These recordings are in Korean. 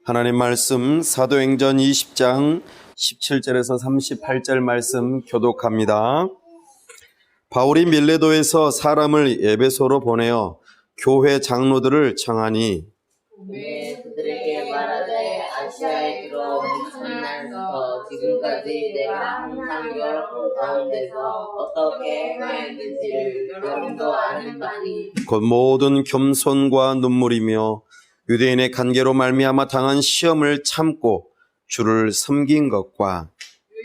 하나님 말씀 사도행전 20장 17절에서 38절 말씀 교독합니다. 바울이 밀레도에서 사람을 에베소로 보내어 교회 장로들을 청하니 그들에게 말하되 아시아에 들어온 첫날부터 지금까지 내가 항상 여러분 가운데서 어떻게 행하였는지를 여러분도 아는 바니 곧 모든 겸손과 눈물이며 유대인의 관계로 말미암아 당한 시험을 참고 주를 섬긴 것과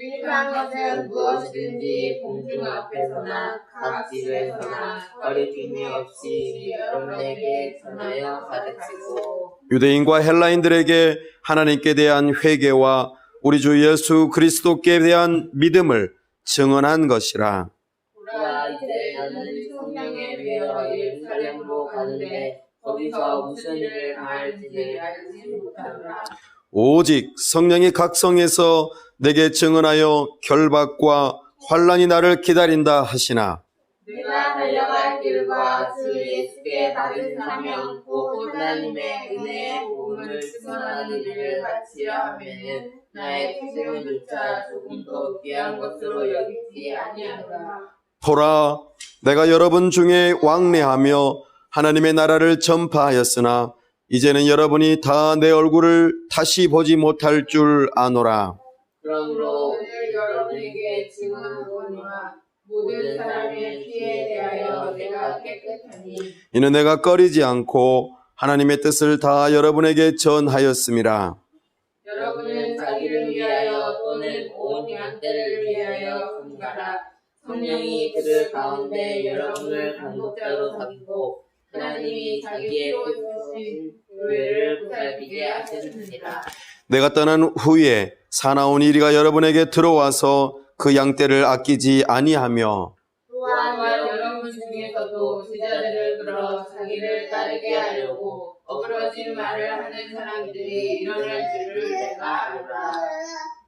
유익한 것은 무엇이든지 공중 앞에서나 각 집에서나 거리낌이 없이 여러분에게 전하여 가르치고 유대인과 헬라인들에게 하나님께 대한 회개와 우리 주 예수 그리스도께 대한 믿음을 증언한 것이라. 우리가 이제 나는 성령에 매여 예루살렘으로 가는데 거기서 무슨 일을 당할지를 알지 못하노라. 오직 성령이 각성해서 내게 증언하여 결박과 환난이 나를 기다린다 하시나 내가 달려갈 길과 주 예수께 받은 사명 곧 하나님의 은혜의 복음을 증언하는 일을 마치려 하면은 나의 태생은조차 조금도 귀한 것으로 여기지 아니하노라. 보라, 내가 여러분 중에 왕래하며 하나님의 나라를 전파하였으나 이제는 여러분이 다 내 얼굴을 다시 보지 못할 줄 아노라. 그러므로 오늘 여러분에게 증언하노니와 모든 사람의 피에 대하여 내가 깨끗하니 이는 내가 꺼리지 않고 하나님의 뜻을 다 여러분에게 전하였음이라. 여러분은 자기를 위하여 또는 온 양떼를 위하여 분가라. 성령이 그들 가운데 여러분을 간독자로 삼고 하나님이 자기의 뜻으신 교회를 보살피게 하셨느니라. 내가 떠난 후에 사나운 이리가 여러분에게 들어와서 그 양떼를 아끼지 아니하며 또한 여러분 중에서도 제자들을 들어 자기를 따르게 하려고 어그러진 말을 하는 사람들이 일어날 줄을 내가 알라.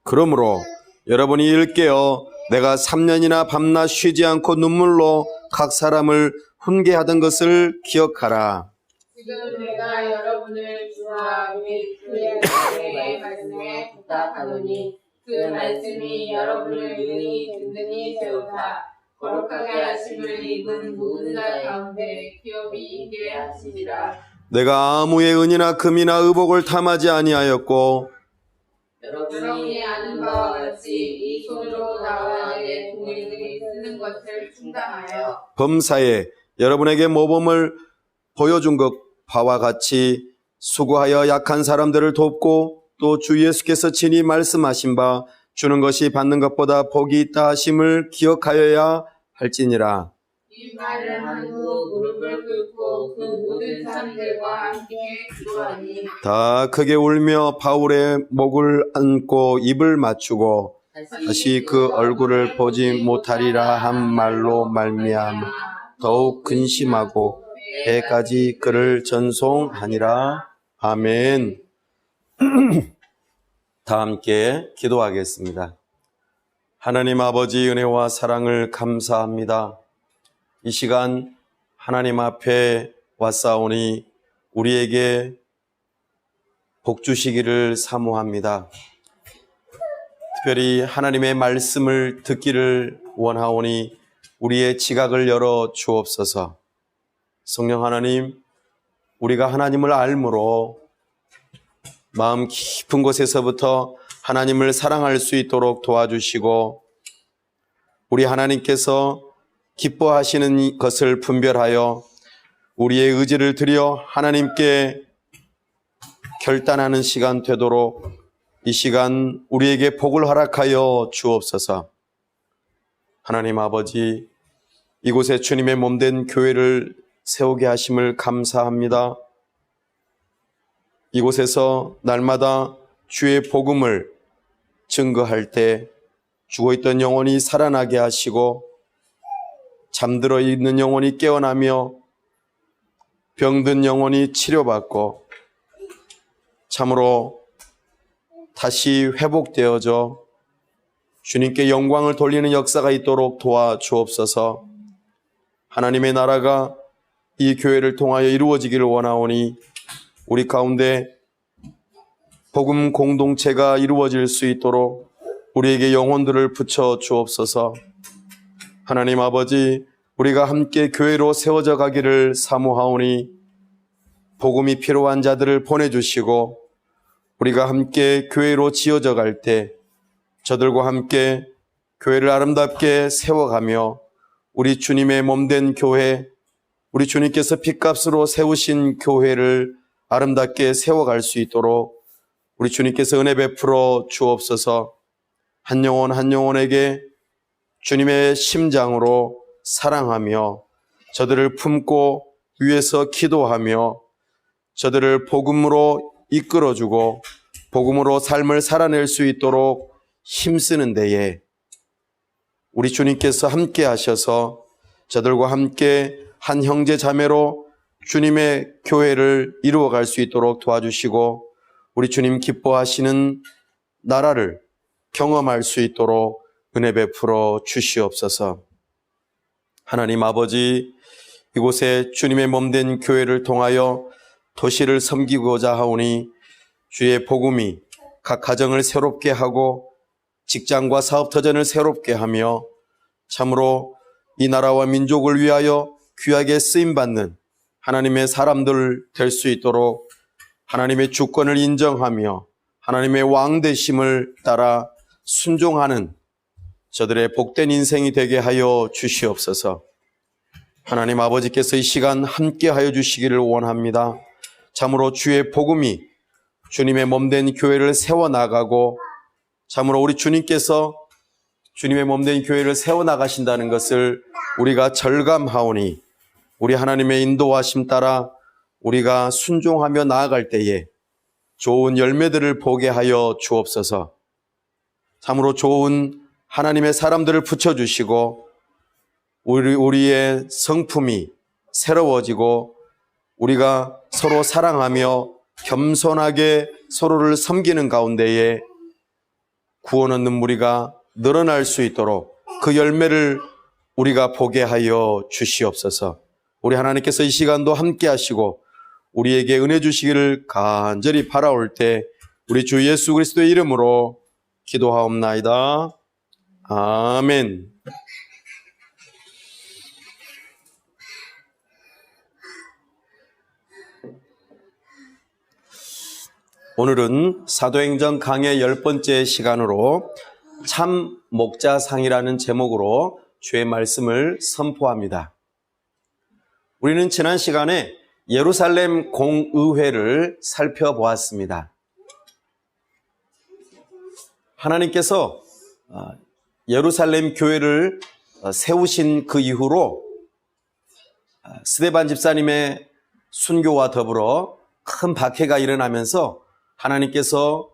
그러므로 여러분이 일깨어 내가 3년이나 밤낮 쉬지 않고 눈물로 각 사람을 훈계하던 것을 기억하라. 지금 내가 여러분을 주와 및 그의 말씀에 부탁하노니 그 말씀이 여러분을 능히 든든히 세우사 거룩하게 하심을 입은 모든 자 가운데 기업이 있게 하시리라. 내가 아무의 은이나 금이나 의복을 탐하지 아니하였고 여러분이 아는 바와 같이 이 손으로 나와 내 동일들이 쓰는 것을 충당하여 범사에 여러분에게 모범을 보여준 것 바와 같이 수고하여 약한 사람들을 돕고 또 주 예수께서 친히 말씀하신 바 주는 것이 받는 것보다 복이 있다 하심을 기억하여야 할지니라. 이 말을 한 후 무릎을 꿇고 그 모든 사람들과 함께 기도하니 다 크게 울며 바울의 목을 안고 입을 맞추고 다시 그 얼굴을 보지 못하리라 한 말로 말미암아 더욱 근심하고 배까지 그를 전송하니라. 아멘. 다 함께 기도하겠습니다. 하나님 아버지 은혜와 사랑을 감사합니다. 이 시간 하나님 앞에 왔사오니 우리에게 복 주시기를 사모합니다. 특별히 하나님의 말씀을 듣기를 원하오니 우리의 지각을 열어 주옵소서. 성령 하나님, 우리가 하나님을 알므로 마음 깊은 곳에서부터 하나님을 사랑할 수 있도록 도와주시고 우리 하나님께서 기뻐하시는 것을 분별하여 우리의 의지를 들여 하나님께 결단하는 시간 되도록 이 시간 우리에게 복을 허락하여 주옵소서. 하나님 아버지, 이곳에 주님의 몸된 교회를 세우게 하심을 감사합니다. 이곳에서 날마다 주의 복음을 증거할 때 죽어있던 영혼이 살아나게 하시고 잠들어 있는 영혼이 깨어나며 병든 영혼이 치료받고 참으로 다시 회복되어져 주님께 영광을 돌리는 역사가 있도록 도와주옵소서. 하나님의 나라가 이 교회를 통하여 이루어지기를 원하오니 우리 가운데 복음 공동체가 이루어질 수 있도록 우리에게 영혼들을 붙여 주옵소서. 하나님 아버지, 우리가 함께 교회로 세워져 가기를 사모하오니 복음이 필요한 자들을 보내주시고 우리가 함께 교회로 지어져 갈 때 저들과 함께 교회를 아름답게 세워가며 우리 주님의 몸된 교회, 우리 주님께서 핏값으로 세우신 교회를 아름답게 세워갈 수 있도록 우리 주님께서 은혜 베풀어 주옵소서. 한 영혼 한 영혼에게 주님의 심장으로 사랑하며 저들을 품고 위에서 기도하며 저들을 복음으로 이끌어주고 복음으로 삶을 살아낼 수 있도록 힘쓰는 데에 우리 주님께서 함께 하셔서 저들과 함께 한 형제 자매로 주님의 교회를 이루어갈 수 있도록 도와주시고 우리 주님 기뻐하시는 나라를 경험할 수 있도록 은혜 베풀어 주시옵소서. 하나님 아버지, 이곳에 주님의 몸된 교회를 통하여 도시를 섬기고자 하오니 주의 복음이 각 가정을 새롭게 하고 직장과 사업터전을 새롭게 하며 참으로 이 나라와 민족을 위하여 귀하게 쓰임받는 하나님의 사람들 될 수 있도록 하나님의 주권을 인정하며 하나님의 왕되심을 따라 순종하는 저들의 복된 인생이 되게 하여 주시옵소서. 하나님 아버지께서 이 시간 함께 하여 주시기를 원합니다. 참으로 주의 복음이 주님의 몸된 교회를 세워나가고 참으로 우리 주님께서 주님의 몸된 교회를 세워나가신다는 것을 우리가 절감하오니 우리 하나님의 인도하심 따라 우리가 순종하며 나아갈 때에 좋은 열매들을 보게 하여 주옵소서. 참으로 좋은 하나님의 사람들을 붙여주시고 우리의 성품이 새로워지고 우리가 서로 사랑하며 겸손하게 서로를 섬기는 가운데에 구원 얻는 무리가 늘어날 수 있도록 그 열매를 우리가 보게 하여 주시옵소서. 우리 하나님께서 이 시간도 함께 하시고 우리에게 은혜 주시기를 간절히 바라올 때 우리 주 예수 그리스도의 이름으로 기도하옵나이다. 아멘. 오늘은 사도행전 강의 10번째 시간으로 참 목자상이라는 제목으로 주의 말씀을 선포합니다. 우리는 지난 시간에 예루살렘 공의회를 살펴보았습니다. 하나님께서 예루살렘 교회를 세우신 그 이후로 스데반 집사님의 순교와 더불어 큰 박해가 일어나면서 하나님께서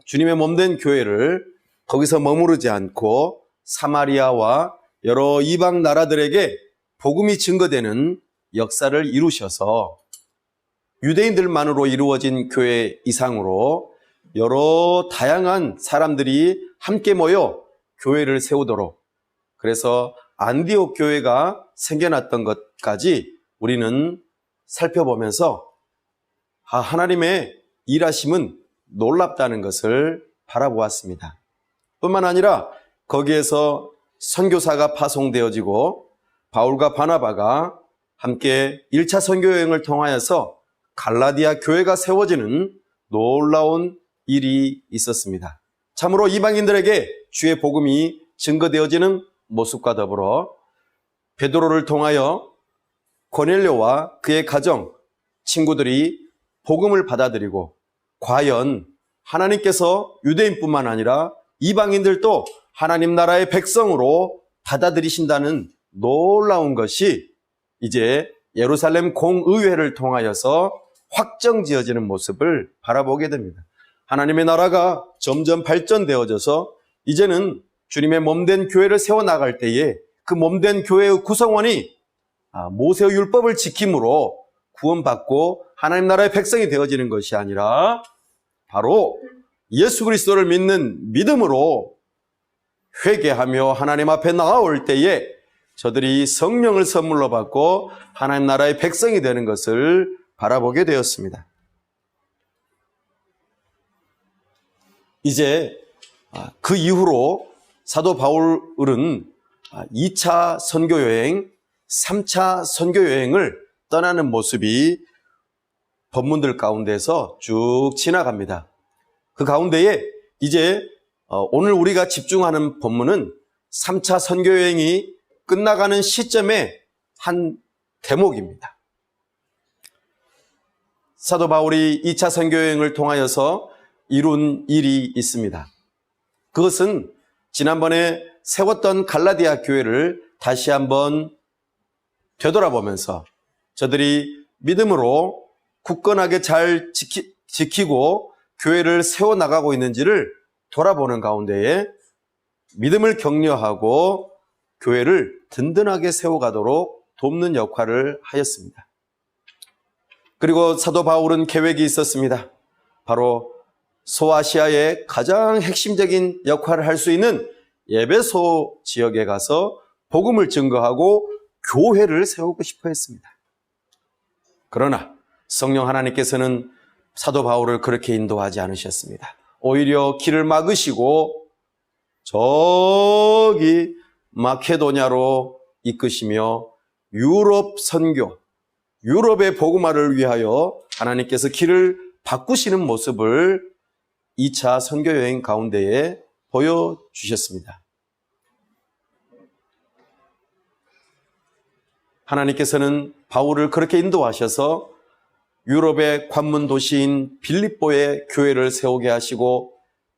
주님의 몸된 교회를 거기서 머무르지 않고 사마리아와 여러 이방 나라들에게 복음이 증거되는 역사를 이루셔서 유대인들만으로 이루어진 교회 이상으로 여러 다양한 사람들이 함께 모여 교회를 세우도록, 그래서 안디옥 교회가 생겨났던 것까지 우리는 살펴보면서 하나님의 일하심은 놀랍다는 것을 바라보았습니다. 뿐만 아니라 거기에서 선교사가 파송되어지고 바울과 바나바가 함께 1차 선교 여행을 통하여서 갈라디아 교회가 세워지는 놀라운 일이 있었습니다. 참으로 이방인들에게 주의 복음이 증거되어지는 모습과 더불어 베드로를 통하여 고넬료와 그의 가정, 친구들이 복음을 받아들이고 과연 하나님께서 유대인뿐만 아니라 이방인들도 하나님 나라의 백성으로 받아들이신다는 놀라운 것이 이제 예루살렘 공의회를 통하여서 확정지어지는 모습을 바라보게 됩니다. 하나님의 나라가 점점 발전되어져서 이제는 주님의 몸된 교회를 세워나갈 때에 그 몸된 교회의 구성원이 모세의 율법을 지킴으로 구원받고 하나님 나라의 백성이 되어지는 것이 아니라 바로 예수 그리스도를 믿는 믿음으로 회개하며 하나님 앞에 나아올 때에 저들이 성령을 선물로 받고 하나님 나라의 백성이 되는 것을 바라보게 되었습니다. 이제 그 이후로 사도 바울은 2차 선교여행, 3차 선교여행을 떠나는 모습이 본문들 가운데서 쭉 지나갑니다. 그 가운데에 이제 오늘 우리가 집중하는 본문은 3차 선교여행이 끝나가는 시점의 한 대목입니다. 사도 바울이 2차 선교여행을 통하여서 이룬 일이 있습니다. 그것은 지난번에 세웠던 갈라디아 교회를 다시 한번 되돌아보면서 저들이 믿음으로 굳건하게 잘 지키고 교회를 세워나가고 있는지를 돌아보는 가운데에 믿음을 격려하고 교회를 든든하게 세워가도록 돕는 역할을 하였습니다. 그리고 사도 바울은 계획이 있었습니다. 바로 소아시아의 가장 핵심적인 역할을 할 수 있는 에베소 지역에 가서 복음을 증거하고 교회를 세우고 싶어 했습니다. 그러나 성령 하나님께서는 사도 바울을 그렇게 인도하지 않으셨습니다. 오히려 길을 막으시고 저기 마케도냐로 이끄시며 유럽 선교, 유럽의 복음화를 위하여 하나님께서 길을 바꾸시는 모습을 2차 선교여행 가운데에 보여주셨습니다. 하나님께서는 바울을 그렇게 인도하셔서 유럽의 관문 도시인 빌립보의 교회를 세우게 하시고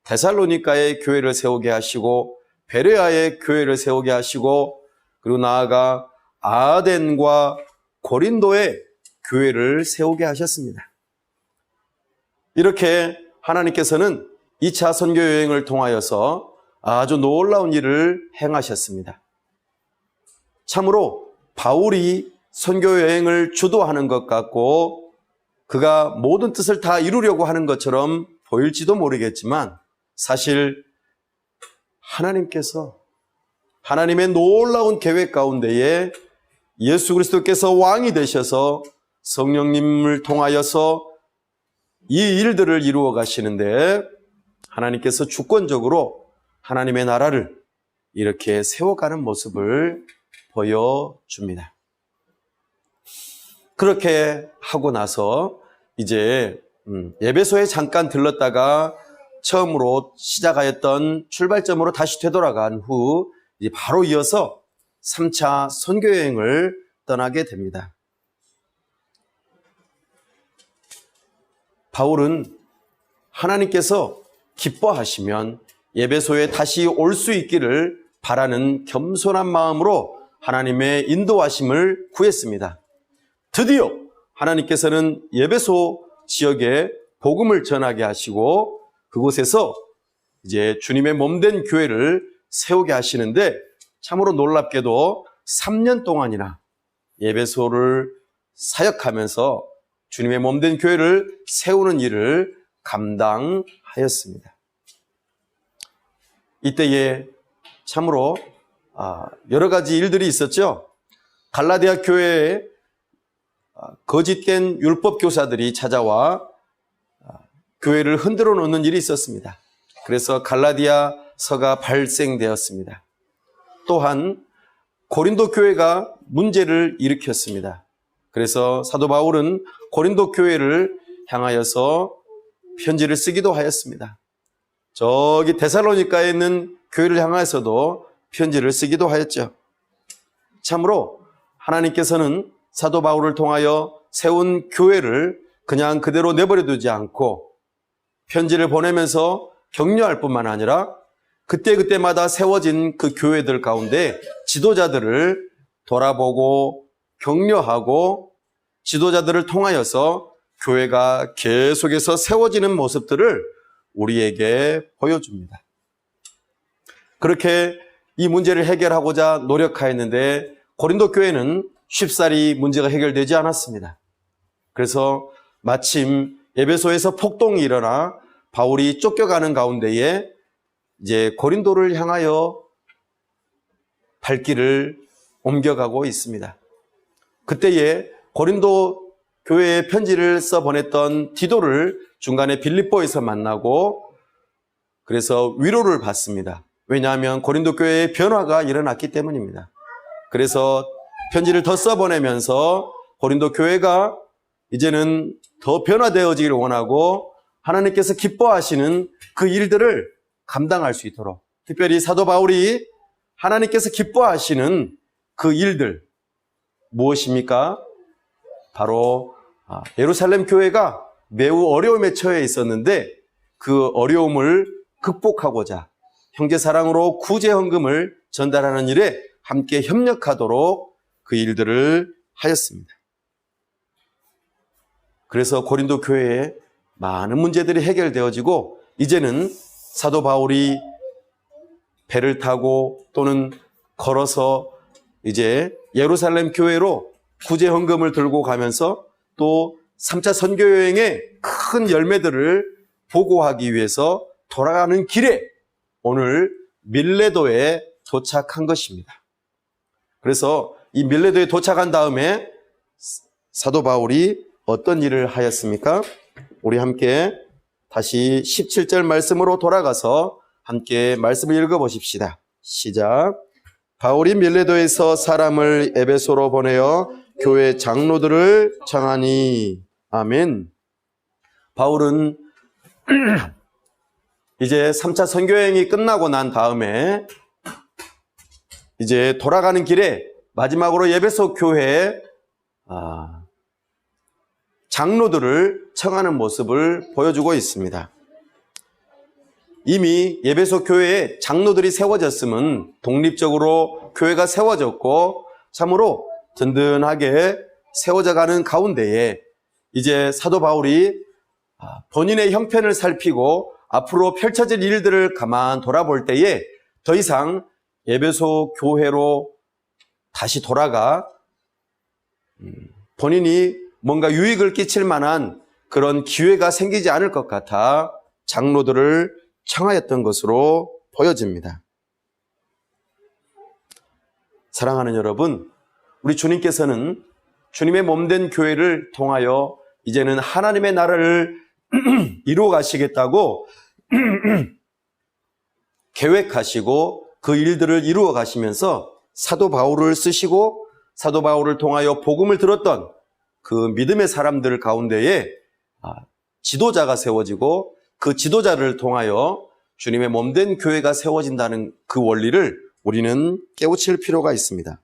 데살로니가의 교회를 세우게 하시고 베레아의 교회를 세우게 하시고 그리고 나아가 아덴과 고린도의 교회를 세우게 하셨습니다. 이렇게 하나님께서는 2차 선교여행을 통하여서 아주 놀라운 일을 행하셨습니다. 참으로 바울이 선교여행을 주도하는 것 같고 그가 모든 뜻을 다 이루려고 하는 것처럼 보일지도 모르겠지만 사실 하나님께서 하나님의 놀라운 계획 가운데에 예수 그리스도께서 왕이 되셔서 성령님을 통하여서 이 일들을 이루어 가시는데 하나님께서 주권적으로 하나님의 나라를 이렇게 세워가는 모습을 보여줍니다. 그렇게 하고 나서 이제 에베소에 잠깐 들렀다가 처음으로 시작하였던 출발점으로 다시 되돌아간 후 이제 바로 이어서 3차 선교여행을 떠나게 됩니다. 바울은 하나님께서 기뻐하시면 에베소에 다시 올 수 있기를 바라는 겸손한 마음으로 하나님의 인도하심을 구했습니다. 드디어 하나님께서는 에베소 지역에 복음을 전하게 하시고 그곳에서 이제 주님의 몸된 교회를 세우게 하시는데 참으로 놀랍게도 3년 동안이나 에베소를 사역하면서 주님의 몸된 교회를 세우는 일을 감당하였습니다. 이때에 참으로 여러 가지 일들이 있었죠. 갈라디아 교회에 거짓된 율법 교사들이 찾아와 교회를 흔들어 놓는 일이 있었습니다. 그래서 갈라디아서가 발생되었습니다. 또한 고린도 교회가 문제를 일으켰습니다. 그래서 사도 바울은 고린도 교회를 향하여서 편지를 쓰기도 하였습니다. 저기 데살로니가에 있는 교회를 향해서도 편지를 쓰기도 하였죠. 참으로 하나님께서는 사도 바울을 통하여 세운 교회를 그냥 그대로 내버려 두지 않고 편지를 보내면서 격려할 뿐만 아니라 그때그때마다 세워진 그 교회들 가운데 지도자들을 돌아보고 격려하고 지도자들을 통하여서 교회가 계속해서 세워지는 모습들을 우리에게 보여줍니다. 그렇게 이 문제를 해결하고자 노력하였는데 고린도 교회는 쉽사리 문제가 해결되지 않았습니다. 그래서 마침 에베소에서 폭동이 일어나 바울이 쫓겨가는 가운데에 이제 고린도를 향하여 발길을 옮겨가고 있습니다. 그때에 고린도 교회에 편지를 써 보냈던 디도를 중간에 빌립보에서 만나고 그래서 위로를 받습니다. 왜냐하면 고린도 교회에 변화가 일어났기 때문입니다. 그래서 편지를 더 써보내면서 고린도 교회가 이제는 더 변화되어지기를 원하고 하나님께서 기뻐하시는 그 일들을 감당할 수 있도록, 특별히 사도 바울이 하나님께서 기뻐하시는 그 일들 무엇입니까? 바로 예루살렘 교회가 매우 어려움에 처해 있었는데 그 어려움을 극복하고자 형제 사랑으로 구제 헌금을 전달하는 일에 함께 협력하도록 그 일들을 하였습니다. 그래서 고린도 교회에 많은 문제들이 해결되어지고 이제는 사도 바울이 배를 타고 또는 걸어서 이제 예루살렘 교회로 구제 헌금을 들고 가면서 또 3차 선교 여행의 큰 열매들을 보고하기 위해서 돌아가는 길에 오늘 밀레도에 도착한 것입니다. 그래서 이 밀레도에 도착한 다음에 사도 바울이 어떤 일을 하였습니까? 우리 함께 다시 17절 말씀으로 돌아가서 함께 말씀을 읽어보십시다. 시작. 바울이 밀레도에서 사람을 에베소로 보내어 교회 장로들을 청하니. 아멘. 바울은 이제 3차 선교여행이 끝나고 난 다음에 이제 돌아가는 길에 마지막으로 에베소 교회에 장로들을 청하는 모습을 보여주고 있습니다. 이미 에베소 교회에 장로들이 세워졌으면 독립적으로 교회가 세워졌고 참으로 든든하게 세워져가는 가운데에 이제 사도 바울이 본인의 형편을 살피고 앞으로 펼쳐질 일들을 가만 돌아볼 때에 더 이상 에베소 교회로 다시 돌아가 본인이 뭔가 유익을 끼칠 만한 그런 기회가 생기지 않을 것 같아 장로들을 청하였던 것으로 보여집니다. 사랑하는 여러분, 우리 주님께서는 주님의 몸된 교회를 통하여 이제는 하나님의 나라를 이루어 가시겠다고 계획하시고 그 일들을 이루어 가시면서 사도 바울을 쓰시고 사도 바울을 통하여 복음을 들었던 그 믿음의 사람들 가운데에 지도자가 세워지고 그 지도자를 통하여 주님의 몸된 교회가 세워진다는 그 원리를 우리는 깨우칠 필요가 있습니다.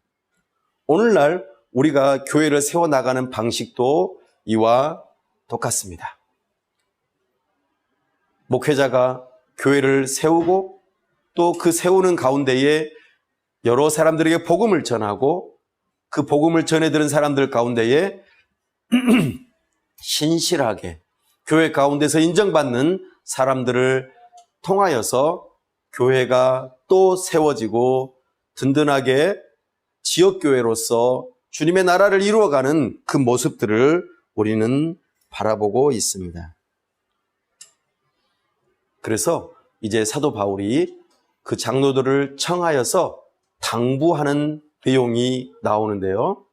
오늘날 우리가 교회를 세워나가는 방식도 이와 똑같습니다. 목회자가 교회를 세우고 또 그 세우는 가운데에 여러 사람들에게 복음을 전하고 그 복음을 전해들은 사람들 가운데에 신실하게 교회 가운데서 인정받는 사람들을 통하여서 교회가 또 세워지고 든든하게 지역교회로서 주님의 나라를 이루어가는 그 모습들을 우리는 바라보고 있습니다. 그래서 이제 사도 바울이 그 장로들을 청하여서 당부하는 내용이 나오는데요.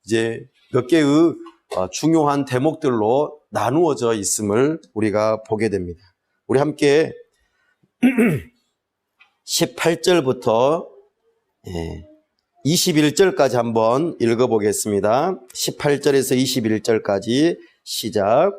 이제 몇 개의 중요한 대목들로 나누어져 있음을 우리가 보게 됩니다. 우리 함께 18절부터 21절까지 한번 읽어보겠습니다. 18절에서 21절까지 시작.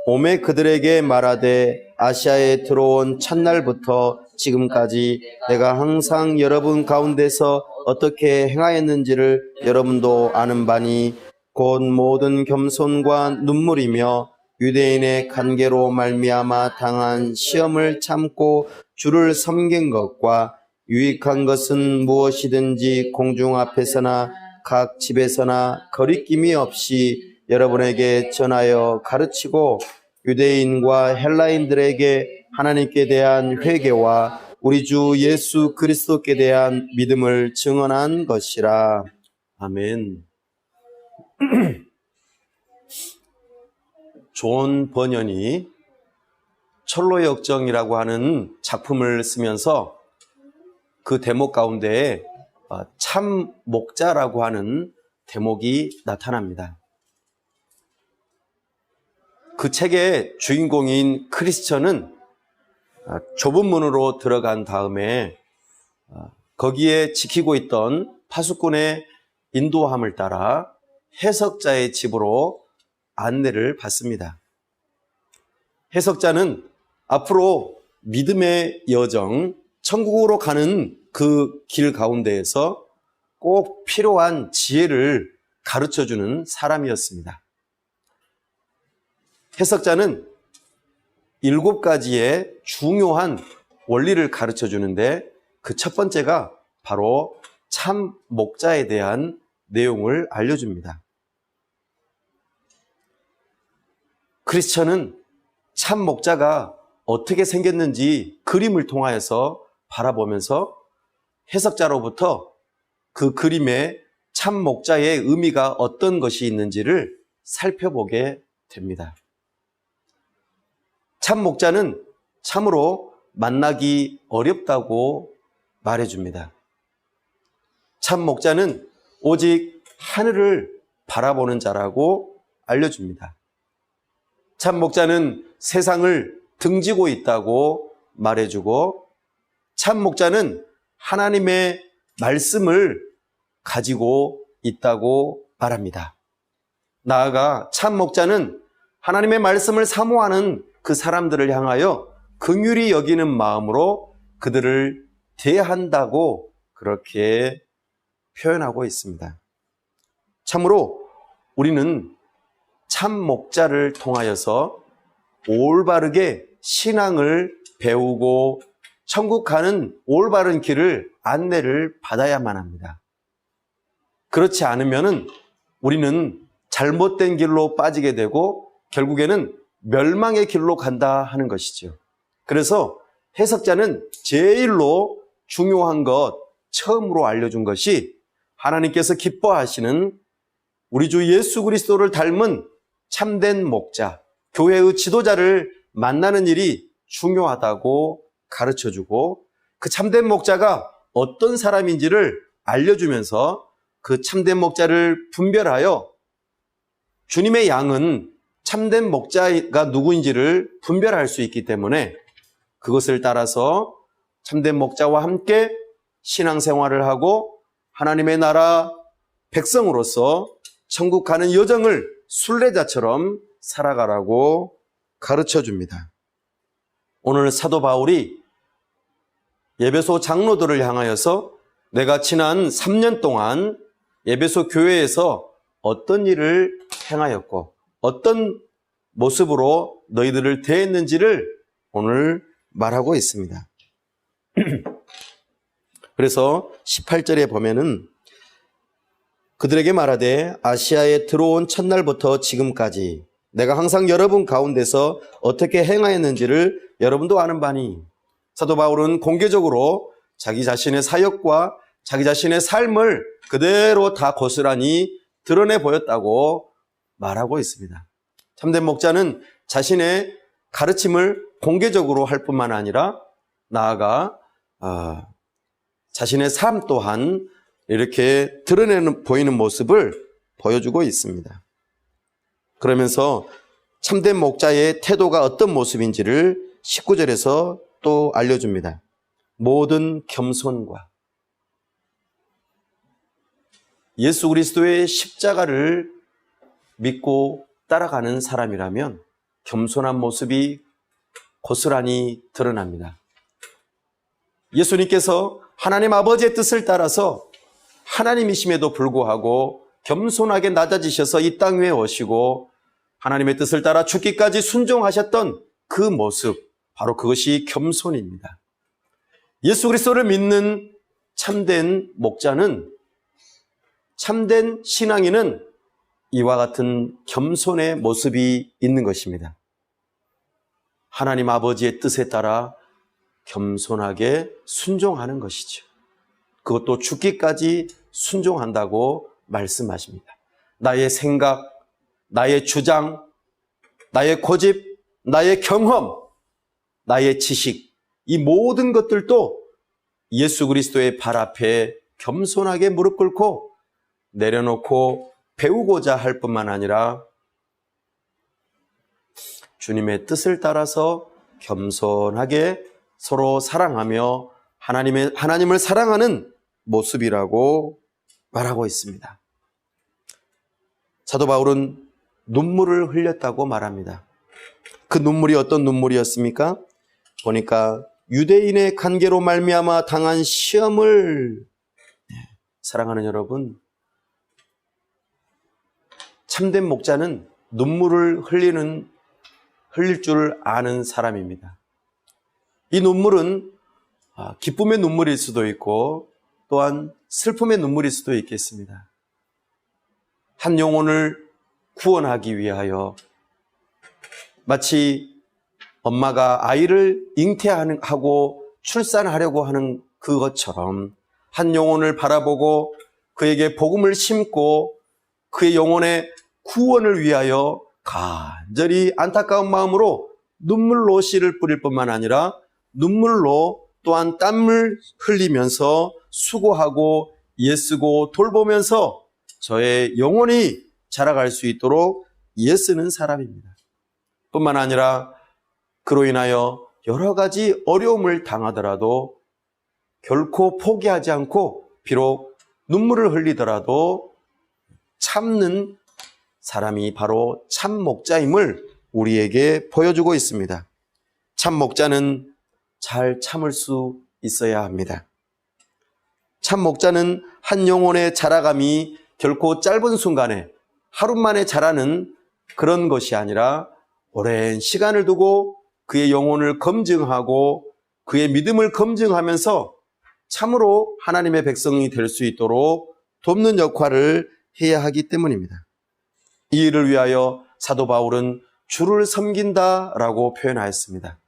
오매 그들에게 말하되 아시아에 들어온 첫날부터 지금까지 내가 항상 여러분 가운데서 어떻게 행하였는지를 여러분도 아는 바니 곧 모든 겸손과 눈물이며 유대인의 관계로 말미암아 당한 시험을 참고 주를 섬긴 것과 유익한 것은 무엇이든지 공중 앞에서나 각 집에서나 거리낌이 없이 여러분에게 전하여 가르치고 유대인과 헬라인들에게 하나님께 대한 회개와 우리 주 예수 그리스도께 대한 믿음을 증언한 것이라. 아멘. 존 번연이 철로의 역정이라고 하는 작품을 쓰면서 그 대목 가운데에 참 목자라고 하는 대목이 나타납니다. 그 책의 주인공인 크리스천은 좁은 문으로 들어간 다음에 거기에 지키고 있던 파수꾼의 인도함을 따라 해석자의 집으로 안내를 받습니다. 해석자는 앞으로 믿음의 여정, 천국으로 가는 그 길 가운데에서 꼭 필요한 지혜를 가르쳐주는 사람이었습니다. 해석자는 7가지의 중요한 원리를 가르쳐 주는데 그 첫 번째가 바로 참 목자에 대한 내용을 알려줍니다. 크리스천은 참 목자가 어떻게 생겼는지 그림을 통하여서 바라보면서 해석자로부터 그 그림에 참 목자의 의미가 어떤 것이 있는지를 살펴보게 됩니다. 참 목자는 참으로 만나기 어렵다고 말해줍니다. 참 목자는 오직 하늘을 바라보는 자라고 알려줍니다. 참 목자는 세상을 등지고 있다고 말해주고, 참 목자는 하나님의 말씀을 가지고 있다고 말합니다. 나아가 참 목자는 하나님의 말씀을 사모하는 그 사람들을 향하여 긍휼히 여기는 마음으로 그들을 대한다고 그렇게 표현하고 있습니다. 참으로 우리는 참 목자를 통하여서 올바르게 신앙을 배우고 천국 가는 올바른 길을 안내를 받아야만 합니다. 그렇지 않으면 우리는 잘못된 길로 빠지게 되고 결국에는 멸망의 길로 간다 하는 것이죠. 그래서 해석자는 제일로 중요한 것, 처음으로 알려준 것이 하나님께서 기뻐하시는 우리 주 예수 그리스도를 닮은 참된 목자, 교회의 지도자를 만나는 일이 중요하다고 가르쳐주고, 그 참된 목자가 어떤 사람인지를 알려주면서 그 참된 목자를 분별하여 주님의 양은 참된 목자가 누구인지를 분별할 수 있기 때문에 그것을 따라서 참된 목자와 함께 신앙생활을 하고 하나님의 나라 백성으로서 천국 가는 여정을 순례자처럼 살아가라고 가르쳐줍니다. 오늘 사도 바울이 에베소 장로들을 향하여서 내가 지난 3년 동안 에베소 교회에서 어떤 일을 행하였고 어떤 모습으로 너희들을 대했는지를 오늘 말하고 있습니다. 그래서 18절에 보면은 그들에게 말하되 아시아에 들어온 첫날부터 지금까지 내가 항상 여러분 가운데서 어떻게 행하였는지를 여러분도 아는 바니, 사도 바울은 공개적으로 자기 자신의 사역과 자기 자신의 삶을 그대로 다 고스란히 드러내 보였다고 말하고 있습니다. 참된 목자는 자신의 가르침을 공개적으로 할 뿐만 아니라 나아가 자신의 삶 또한 이렇게 드러내는 보이는 모습을 보여주고 있습니다. 그러면서 참된 목자의 태도가 어떤 모습인지를 19절에서 또 알려줍니다. 모든 겸손과 예수 그리스도의 십자가를 믿고 따라가는 사람이라면 겸손한 모습이 고스란히 드러납니다. 예수님께서 하나님 아버지의 뜻을 따라서 하나님이심에도 불구하고 겸손하게 낮아지셔서 이 땅 위에 오시고 하나님의 뜻을 따라 죽기까지 순종하셨던 그 모습, 바로 그것이 겸손입니다. 예수 그리스도를 믿는 참된 목자는, 참된 신앙인은 이와 같은 겸손의 모습이 있는 것입니다. 하나님 아버지의 뜻에 따라 겸손하게 순종하는 것이죠. 그것도 죽기까지 순종한다고 말씀하십니다. 나의 생각, 나의 주장, 나의 고집, 나의 경험, 나의 지식, 이 모든 것들도 예수 그리스도의 발 앞에 겸손하게 무릎 꿇고 내려놓고 배우고자 할 뿐만 아니라 주님의 뜻을 따라서 겸손하게 서로 사랑하며 하나님을 사랑하는 모습이라고 말하고 있습니다. 사도 바울은 눈물을 흘렸다고 말합니다. 그 눈물이 어떤 눈물이었습니까? 보니까 유대인의 관계로 말미암아 당한 시험을, 사랑하는 여러분, 참된 목자는 눈물을 흘릴 줄 아는 사람입니다. 이 눈물은 기쁨의 눈물일 수도 있고 또한 슬픔의 눈물일 수도 있겠습니다. 한 영혼을 구원하기 위하여, 마치 엄마가 아이를 잉태하고 출산하려고 하는 그것처럼 한 영혼을 바라보고 그에게 복음을 심고 그의 영혼의 구원을 위하여 간절히 안타까운 마음으로 눈물로 씨를 뿌릴 뿐만 아니라 눈물로 또한 땀을 흘리면서 수고하고 애쓰고 돌보면서 저의 영혼이 자라갈 수 있도록 애쓰는 사람입니다. 뿐만 아니라 그로 인하여 여러 가지 어려움을 당하더라도 결코 포기하지 않고 비록 눈물을 흘리더라도 참는 사람이 바로 참 목자임을 우리에게 보여주고 있습니다. 참 목자는 잘 참을 수 있어야 합니다. 참 목자는 한 영혼의 자라감이 결코 짧은 순간에 하루 만에 자라는 그런 것이 아니라 오랜 시간을 두고 그의 영혼을 검증하고 그의 믿음을 검증하면서 참으로 하나님의 백성이 될 수 있도록 돕는 역할을 해야 하기 때문입니다. 이 일을 위하여 사도 바울은 주를 섬긴다라고 표현하였습니다.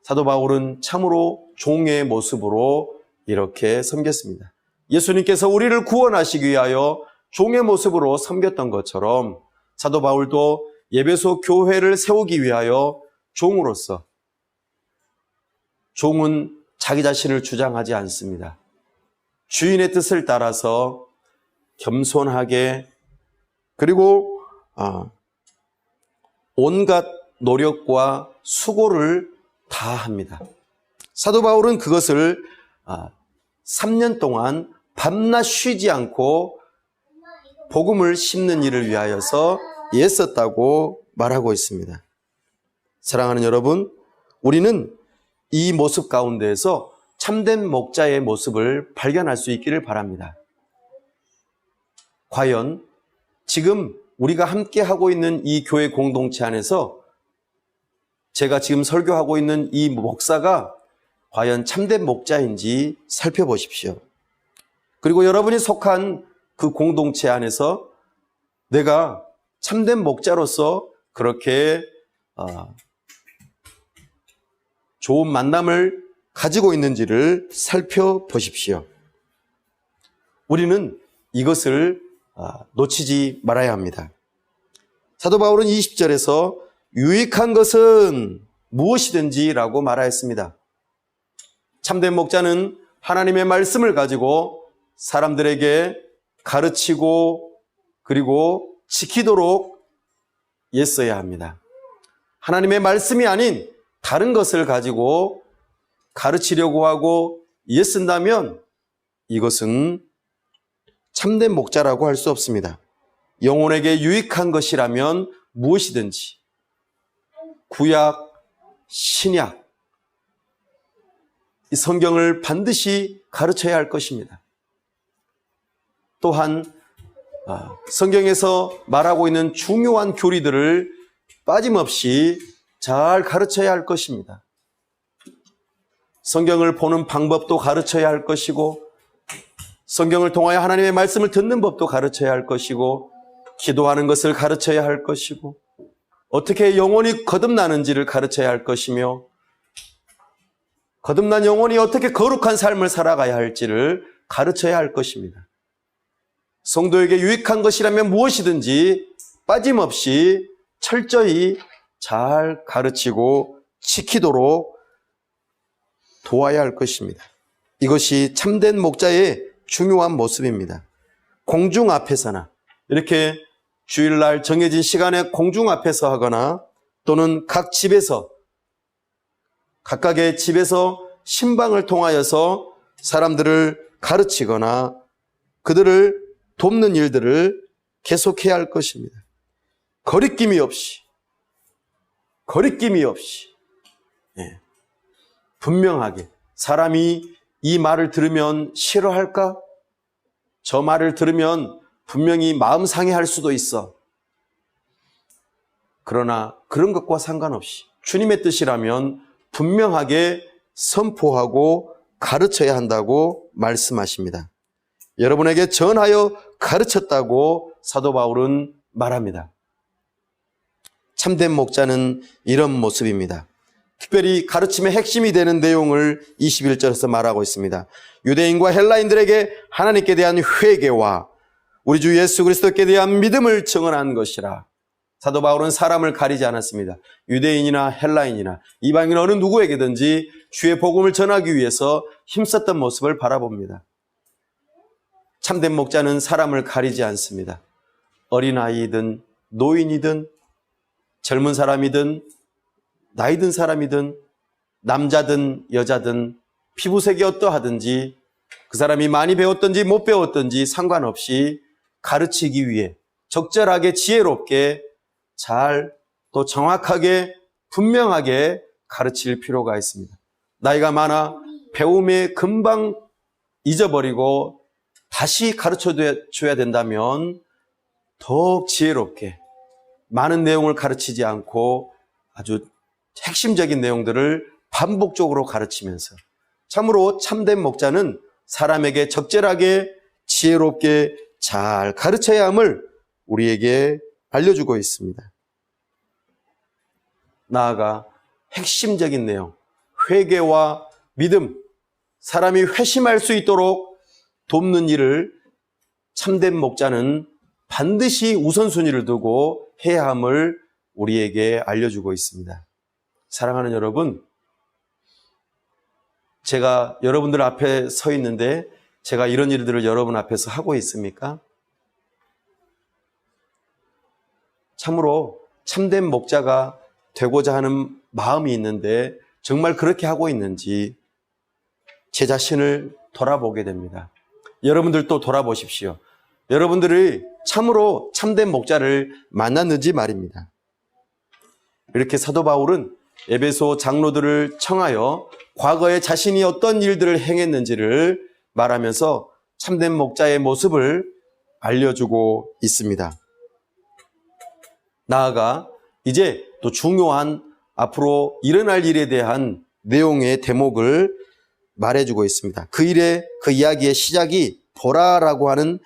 사도 바울은 참으로 종의 모습으로 이렇게 섬겼습니다. 예수님께서 우리를 구원하시기 위하여 종의 모습으로 섬겼던 것처럼 사도 바울도 에베소 교회를 세우기 위하여 종으로서, 종은 자기 자신을 주장하지 않습니다. 주인의 뜻을 따라서 겸손하게, 그리고 온갖 노력과 수고를 다합니다. 사도 바울은 그것을 3년 동안 밤낮 쉬지 않고 복음을 심는 일을 위하여서 애썼다고 말하고 있습니다. 사랑하는 여러분, 우리는 이 모습 가운데에서 참된 목자의 모습을 발견할 수 있기를 바랍니다. 과연 지금 우리가 함께 하고 있는 이 교회 공동체 안에서 제가 지금 설교하고 있는 이 목사가 과연 참된 목자인지 살펴보십시오. 그리고 여러분이 속한 그 공동체 안에서 내가 참된 목자로서 그렇게 좋은 만남을 가지고 있는지를 살펴보십시오. 우리는 이것을 놓치지 말아야 합니다. 사도 바울은 20절에서 유익한 것은 무엇이든지 라고 말하였습니다. 참된 목자는 하나님의 말씀을 가지고 사람들에게 가르치고 그리고 지키도록 애써야 합니다. 하나님의 말씀이 아닌 다른 것을 가지고 가르치려고 하고 애쓴다면 이것은 참된 목자라고 할 수 없습니다. 영혼에게 유익한 것이라면 무엇이든지 구약, 신약, 이 성경을 반드시 가르쳐야 할 것입니다. 또한 성경에서 말하고 있는 중요한 교리들을 빠짐없이 잘 가르쳐야 할 것입니다. 성경을 보는 방법도 가르쳐야 할 것이고 성경을 통하여 하나님의 말씀을 듣는 법도 가르쳐야 할 것이고 기도하는 것을 가르쳐야 할 것이고 어떻게 영혼이 거듭나는지를 가르쳐야 할 것이며 거듭난 영혼이 어떻게 거룩한 삶을 살아가야 할지를 가르쳐야 할 것입니다. 성도에게 유익한 것이라면 무엇이든지 빠짐없이 철저히 잘 가르치고 지키도록 도와야 할 것입니다. 이것이 참된 목자의 중요한 모습입니다. 공중 앞에서나 이렇게 주일날 정해진 시간에 공중 앞에서 하거나 또는 각 집에서 각각의 집에서 신방을 통하여서 사람들을 가르치거나 그들을 돕는 일들을 계속해야 할 것입니다. 거리낌이 없이 분명하게 사람이 이 말을 들으면 싫어할까? 저 말을 들으면 분명히 마음 상해할 수도 있어. 그러나 그런 것과 상관없이 주님의 뜻이라면 분명하게 선포하고 가르쳐야 한다고 말씀하십니다. 여러분에게 전하여 가르쳤다고 사도 바울은 말합니다. 참된 목자는 이런 모습입니다. 특별히 가르침의 핵심이 되는 내용을 21절에서 말하고 있습니다. 유대인과 헬라인들에게 하나님께 대한 회개와 우리 주 예수 그리스도께 대한 믿음을 증언한 것이라. 사도 바울은 사람을 가리지 않았습니다. 유대인이나 헬라인이나 이방인 어느 누구에게든지 주의 복음을 전하기 위해서 힘썼던 모습을 바라봅니다. 참된 목자는 사람을 가리지 않습니다. 어린아이든 노인이든 젊은 사람이든 나이 든 사람이든 남자든 여자든 피부색이 어떠하든지 그 사람이 많이 배웠든지 못 배웠든지 상관없이 가르치기 위해 적절하게 지혜롭게 잘 또 정확하게 분명하게 가르칠 필요가 있습니다. 나이가 많아 배움에 금방 잊어버리고 다시 가르쳐줘야 된다면 더욱 지혜롭게 많은 내용을 가르치지 않고 아주 핵심적인 내용들을 반복적으로 가르치면서 참으로 참된 목자는 사람에게 적절하게 지혜롭게 잘 가르쳐야 함을 우리에게 알려주고 있습니다. 나아가 핵심적인 내용, 회개와 믿음, 사람이 회심할 수 있도록 돕는 일을 참된 목자는 반드시 우선순위를 두고 해야 함을 우리에게 알려주고 있습니다. 사랑하는 여러분, 제가 여러분들 앞에 서 있는데 제가 이런 일들을 여러분 앞에서 하고 있습니까? 참으로 참된 목자가 되고자 하는 마음이 있는데 정말 그렇게 하고 있는지 제 자신을 돌아보게 됩니다. 여러분들도 돌아보십시오. 여러분들이 참으로 참된 목자를 만났는지 말입니다. 이렇게 사도 바울은 에베소 장로들을 청하여 과거에 자신이 어떤 일들을 행했는지를 말하면서 참된 목자의 모습을 알려주고 있습니다. 나아가 이제 또 중요한 앞으로 일어날 일에 대한 내용의 대목을 말해주고 있습니다. 그 일의 그 이야기의 시작이 보라라고 하는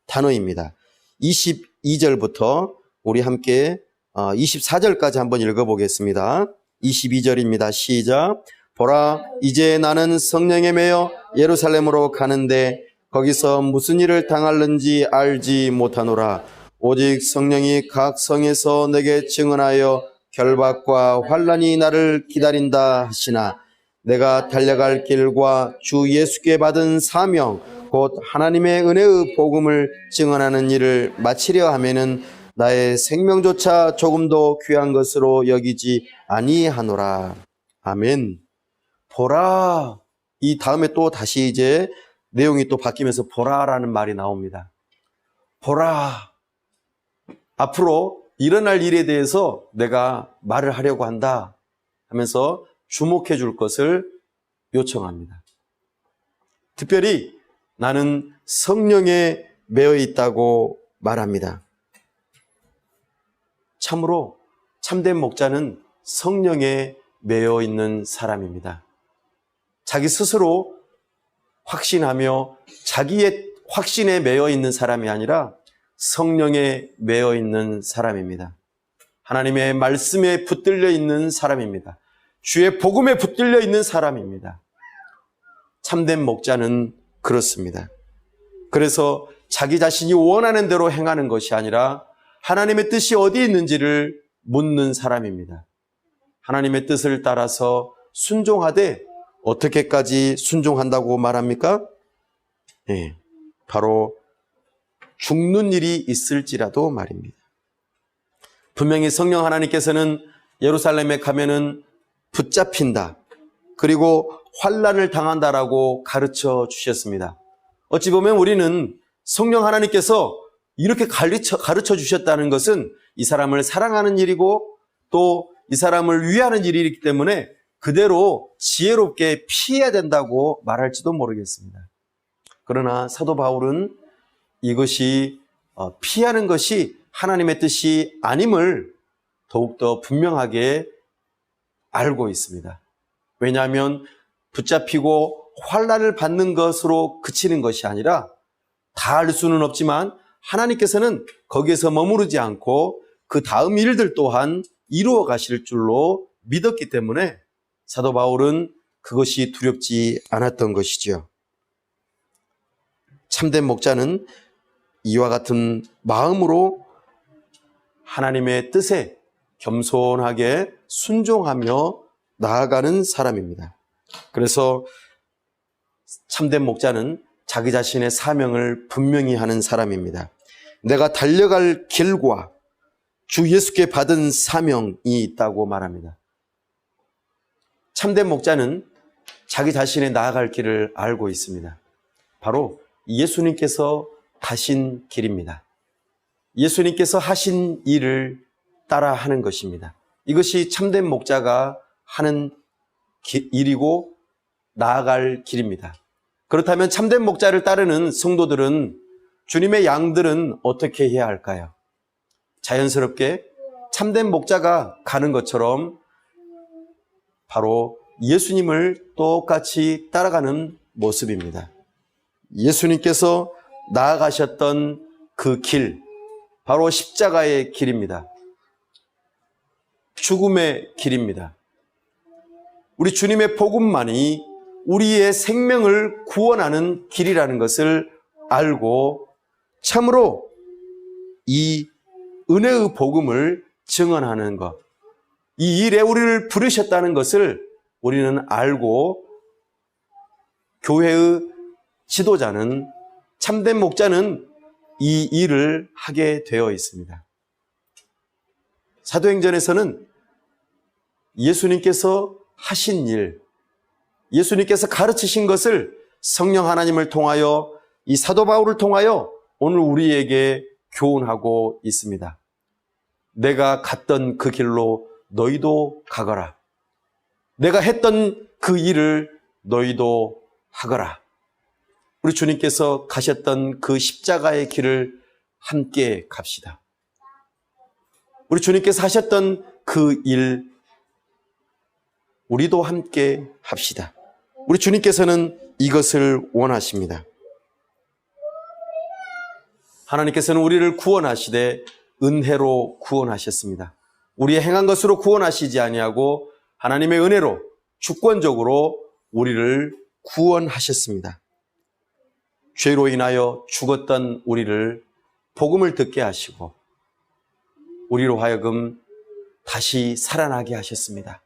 단어입니다. 22절부터 우리 함께 24절까지 한번 읽어보겠습니다. 22절입니다. 시작. 보라, 이제 나는 성령에 매여 예루살렘으로 가는데 거기서 무슨 일을 당할는지 알지 못하노라. 오직 성령이 각 성에서 내게 증언하여 결박과 환난이 나를 기다린다 하시나 내가 달려갈 길과 주 예수께 받은 사명 곧 하나님의 은혜의 복음을 증언하는 일을 마치려 하면은 나의 생명조차 조금도 귀한 것으로 여기지 아니하노라. 아멘. 보라. 이 다음에 또 다시 이제 내용이 또 바뀌면서 보라라는 말이 나옵니다. 보라. 앞으로 일어날 일에 대해서 내가 말을 하려고 한다 하면서 주목해 줄 것을 요청합니다. 특별히 나는 성령에 매여 있다고 말합니다. 참으로 참된 목자는 성령에 매여 있는 사람입니다. 자기 스스로 확신하며 자기의 확신에 매여 있는 사람이 아니라 성령에 매여 있는 사람입니다. 하나님의 말씀에 붙들려 있는 사람입니다. 주의 복음에 붙들려 있는 사람입니다. 참된 목자는 그렇습니다. 그래서 자기 자신이 원하는 대로 행하는 것이 아니라 하나님의 뜻이 어디에 있는지를 묻는 사람입니다. 하나님의 뜻을 따라서 순종하되 어떻게까지 순종한다고 말합니까? 네, 바로 죽는 일이 있을지라도 말입니다. 분명히 성령 하나님께서는 예루살렘에 가면은 붙잡힌다. 그리고 환난을 당한다라고 가르쳐 주셨습니다. 어찌 보면 우리는 성령 하나님께서 이렇게 가르쳐 주셨다는 것은 이 사람을 사랑하는 일이고 또 이 사람을 위하는 일이기 때문에 그대로 지혜롭게 피해야 된다고 말할지도 모르겠습니다. 그러나 사도 바울은 이것이 피하는 것이 하나님의 뜻이 아님을 더욱더 분명하게 알고 있습니다. 왜냐하면 붙잡히고 환난을 받는 것으로 그치는 것이 아니라 다 알 수는 없지만 하나님께서는 거기에서 머무르지 않고 그 다음 일들 또한 이루어 가실 줄로 믿었기 때문에 사도 바울은 그것이 두렵지 않았던 것이지요. 참된 목자는 이와 같은 마음으로 하나님의 뜻에 겸손하게 순종하며 나아가는 사람입니다. 그래서 참된 목자는 자기 자신의 사명을 분명히 하는 사람입니다. 내가 달려갈 길과 주 예수께 받은 사명이 있다고 말합니다. 참된 목자는 자기 자신의 나아갈 길을 알고 있습니다. 바로 예수님께서 가신 길입니다. 예수님께서 하신 일을 따라 하는 것입니다. 이것이 참된 목자가 하는 일이고 나아갈 길입니다. 그렇다면 참된 목자를 따르는 성도들은, 주님의 양들은 어떻게 해야 할까요? 자연스럽게 참된 목자가 가는 것처럼 바로 예수님을 똑같이 따라가는 모습입니다. 예수님께서 나아가셨던 그 길, 바로 십자가의 길입니다. 죽음의 길입니다. 우리 주님의 복음만이 우리의 생명을 구원하는 길이라는 것을 알고 참으로 이 은혜의 복음을 증언하는 것, 이 일에 우리를 부르셨다는 것을 우리는 알고 교회의 지도자는, 참된 목자는 이 일을 하게 되어 있습니다. 사도행전에서는 예수님께서 하신 일, 예수님께서 가르치신 것을 성령 하나님을 통하여, 이 사도 바울을 통하여 오늘 우리에게 교훈하고 있습니다. 내가 갔던 그 길로 너희도 가거라. 내가 했던 그 일을 너희도 하거라. 우리 주님께서 가셨던 그 십자가의 길을 함께 갑시다. 우리 주님께서 하셨던 그 일, 우리도 함께 합시다. 우리 주님께서는 이것을 원하십니다. 하나님께서는 우리를 구원하시되 은혜로 구원하셨습니다. 우리의 행한 것으로 구원하시지 아니하고 하나님의 은혜로 주권적으로 우리를 구원하셨습니다. 죄로 인하여 죽었던 우리를 복음을 듣게 하시고 우리로 하여금 다시 살아나게 하셨습니다.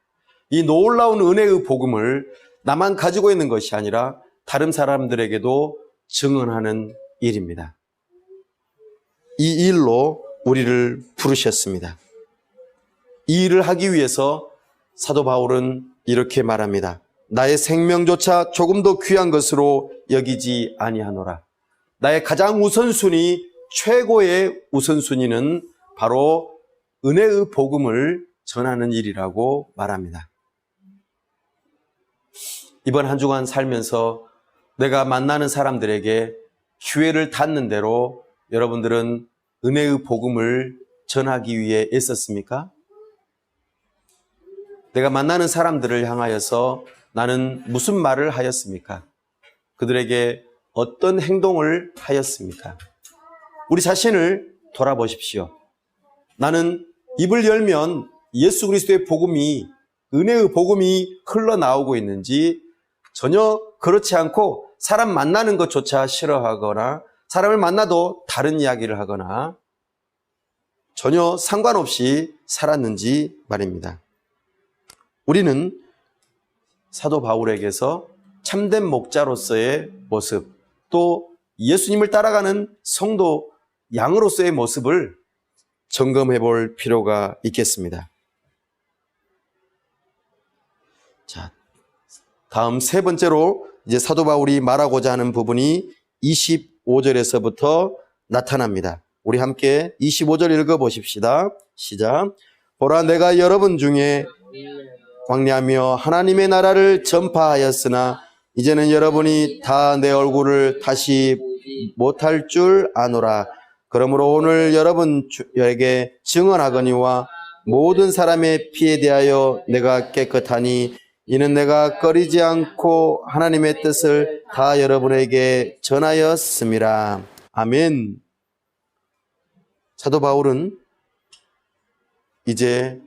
이 놀라운 은혜의 복음을 나만 가지고 있는 것이 아니라 다른 사람들에게도 증언하는 일입니다. 이 일로 우리를 부르셨습니다. 이 일을 하기 위해서 사도 바울은 이렇게 말합니다. 나의 생명조차 조금도 귀한 것으로 여기지 아니하노라. 나의 가장 우선순위, 최고의 우선순위는 바로 은혜의 복음을 전하는 일이라고 말합니다. 이번 한 주간 살면서 내가 만나는 사람들에게 기회를 닿는 대로 여러분들은 은혜의 복음을 전하기 위해 애썼습니까? 내가 만나는 사람들을 향하여서 나는 무슨 말을 하였습니까? 그들에게 어떤 행동을 하였습니까? 우리 자신을 돌아보십시오. 나는 입을 열면 예수 그리스도의 복음이, 은혜의 복음이 흘러나오고 있는지 전혀 그렇지 않고 사람 만나는 것조차 싫어하거나 사람을 만나도 다른 이야기를 하거나 전혀 상관없이 살았는지 말입니다. 우리는 사도 바울에게서 참된 목자로서의 모습, 또 예수님을 따라가는 성도 양으로서의 모습을 점검해 볼 필요가 있겠습니다. 자, 다음 세 번째로 이제 사도 바울이 말하고자 하는 부분이 25절에서부터 나타납니다. 우리 함께 25절 읽어보십시다. 시작. 보라, 내가 여러분 중에 광야하며 하나님의 나라를 전파하였으나 이제는 여러분이 다 내 얼굴을 다시 못할 줄 아노라. 그러므로 오늘 여러분에게 증언하거니와 모든 사람의 피에 대하여 내가 깨끗하니 이는 내가 꺼리지 않고 하나님의 뜻을 다 여러분에게 전하였음이라. 아멘. 사도 바울은 이제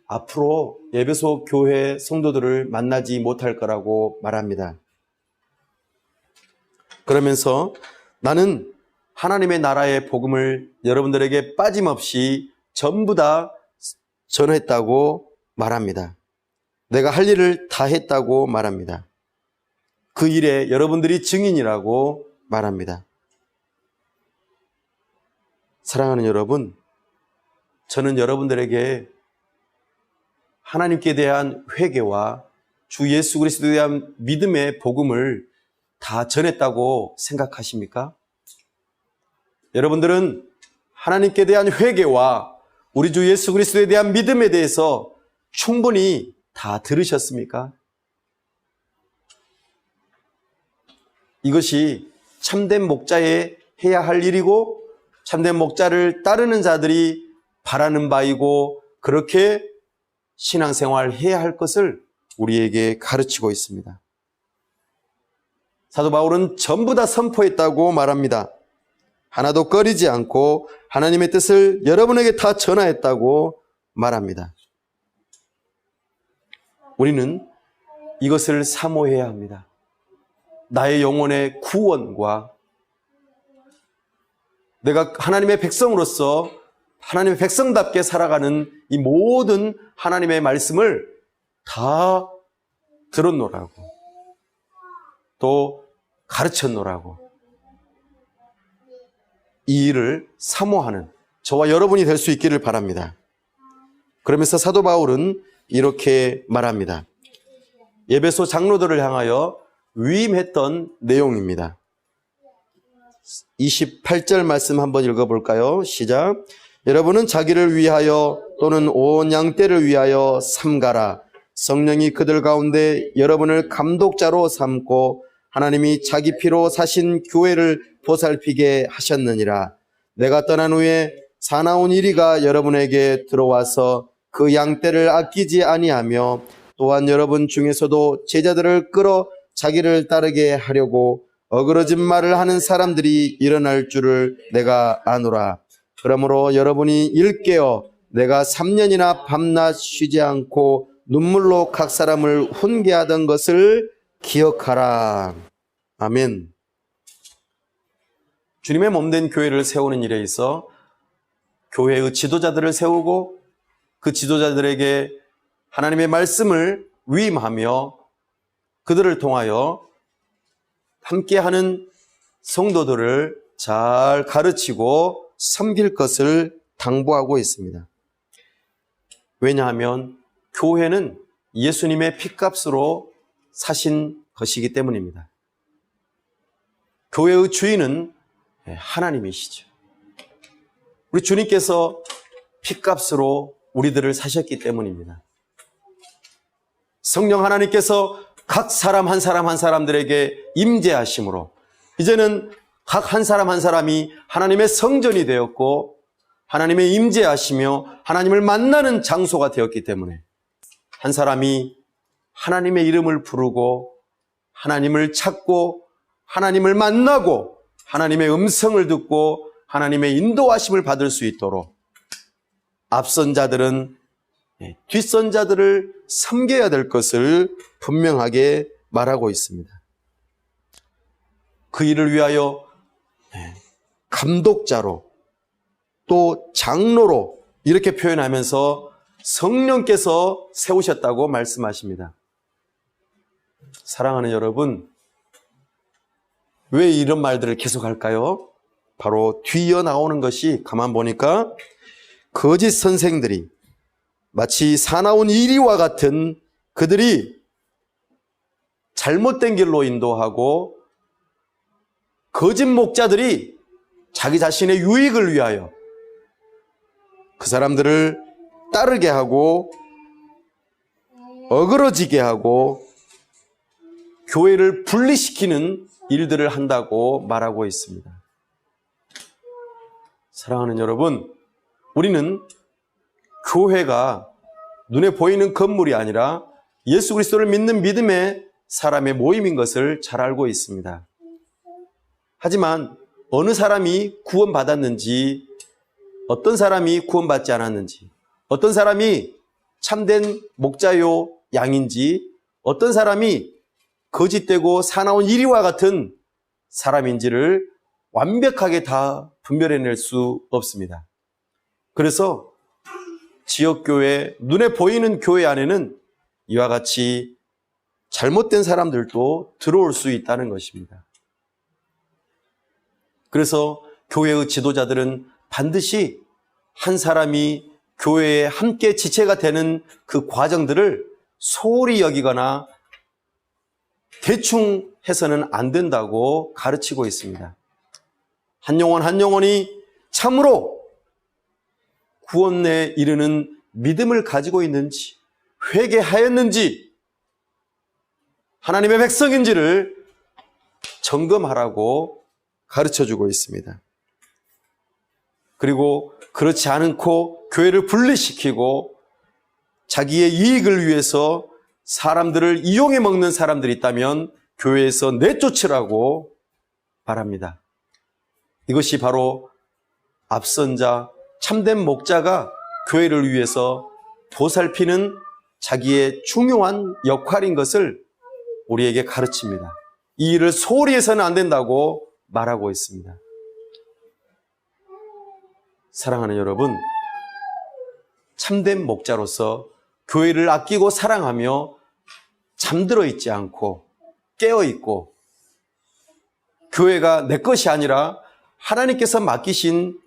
앞으로 에베소 교회 성도들을 만나지 못할 거라고 말합니다. 그러면서 나는 하나님의 나라의 복음을 여러분들에게 빠짐없이 전부 다 전했다고 말합니다. 내가 할 일을 다 했다고 말합니다. 그 일에 여러분들이 증인이라고 말합니다. 사랑하는 여러분, 저는 여러분들에게 하나님께 대한 회개와 주 예수 그리스도에 대한 믿음의 복음을 다 전했다고 생각하십니까? 여러분들은 하나님께 대한 회개와 우리 주 예수 그리스도에 대한 믿음에 대해서 충분히 다 들으셨습니까? 이것이 참된 목자의 해야 할 일이고 참된 목자를 따르는 자들이 바라는 바이고 그렇게 신앙생활 해야 할 것을 우리에게 가르치고 있습니다. 사도 바울은 전부 다 선포했다고 말합니다. 하나도 꺼리지 않고 하나님의 뜻을 여러분에게 다 전하였다고 말합니다. 우리는 이것을 사모해야 합니다. 나의 영혼의 구원과 내가 하나님의 백성으로서 하나님의 백성답게 살아가는 이 모든 하나님의 말씀을 다 들었노라고 또 가르쳤노라고 이 일을 사모하는 저와 여러분이 될 수 있기를 바랍니다. 그러면서 사도 바울은 이렇게 말합니다. 에베소 장로들을 향하여 위임했던 내용입니다. 28절 말씀 한번 읽어볼까요? 시작. 여러분은 자기를 위하여 또는 온 양떼를 위하여 삼가라. 성령이 그들 가운데 여러분을 감독자로 삼고 하나님이 자기 피로 사신 교회를 보살피게 하셨느니라. 내가 떠난 후에 사나운 이리가 여러분에게 들어와서 그 양떼를 아끼지 아니하며 또한 여러분 중에서도 제자들을 끌어 자기를 따르게 하려고 어그러진 말을 하는 사람들이 일어날 줄을 내가 아노라. 그러므로 여러분이 일깨어 내가 3년이나 밤낮 쉬지 않고 눈물로 각 사람을 훈계하던 것을 기억하라. 아멘. 주님의 몸된 교회를 세우는 일에 있어 교회의 지도자들을 세우고 그 지도자들에게 하나님의 말씀을 위임하며 그들을 통하여 함께하는 성도들을 잘 가르치고 섬길 것을 당부하고 있습니다. 왜냐하면 교회는 예수님의 핏값으로 사신 것이기 때문입니다. 교회의 주인은 하나님이시죠. 우리 주님께서 핏값으로 우리들을 사셨기 때문입니다. 성령 하나님께서 각 사람 한 사람 한 사람들에게 임재하심으로 이제는 각 한 사람 한 사람이 하나님의 성전이 되었고 하나님의 임재하시며 하나님을 만나는 장소가 되었기 때문에 한 사람이 하나님의 이름을 부르고 하나님을 찾고 하나님을 만나고 하나님의 음성을 듣고 하나님의 인도하심을 받을 수 있도록 앞선 자들은 뒷선 자들을 섬겨야 될 것을 분명하게 말하고 있습니다. 그 일을 위하여 감독자로 또 장로로 이렇게 표현하면서 성령께서 세우셨다고 말씀하십니다. 사랑하는 여러분, 왜 이런 말들을 계속할까요? 바로 뒤이어 나오는 것이 가만 보니까 거짓 선생들이 마치 사나운 이리와 같은 그들이 잘못된 길로 인도하고 거짓 목자들이 자기 자신의 유익을 위하여 그 사람들을 따르게 하고 어그러지게 하고 교회를 분리시키는 일들을 한다고 말하고 있습니다. 사랑하는 여러분, 우리는 교회가 눈에 보이는 건물이 아니라 예수 그리스도를 믿는 믿음의 사람의 모임인 것을 잘 알고 있습니다. 하지만 어느 사람이 구원받았는지, 어떤 사람이 구원받지 않았는지, 어떤 사람이 참된 목자요 양인지, 어떤 사람이 거짓되고 사나운 이리와 같은 사람인지를 완벽하게 다 분별해낼 수 없습니다. 그래서 지역교회, 눈에 보이는 교회 안에는 이와 같이 잘못된 사람들도 들어올 수 있다는 것입니다. 그래서 교회의 지도자들은 반드시 한 사람이 교회에 함께 지체가 되는 그 과정들을 소홀히 여기거나 대충 해서는 안 된다고 가르치고 있습니다. 한 영혼 한 영혼이 참으로 구원에 이르는 믿음을 가지고 있는지, 회개하였는지, 하나님의 백성인지를 점검하라고 가르쳐주고 있습니다. 그리고 그렇지 않고 교회를 분리시키고 자기의 이익을 위해서 사람들을 이용해 먹는 사람들이 있다면 교회에서 내쫓으라고 말합니다. 이것이 바로 앞선 자, 참된 목자가 교회를 위해서 보살피는 자기의 중요한 역할인 것을 우리에게 가르칩니다. 이 일을 소홀히 해서는 안 된다고 말하고 있습니다. 사랑하는 여러분, 참된 목자로서 교회를 아끼고 사랑하며 잠들어 있지 않고 깨어 있고, 교회가 내 것이 아니라 하나님께서 맡기신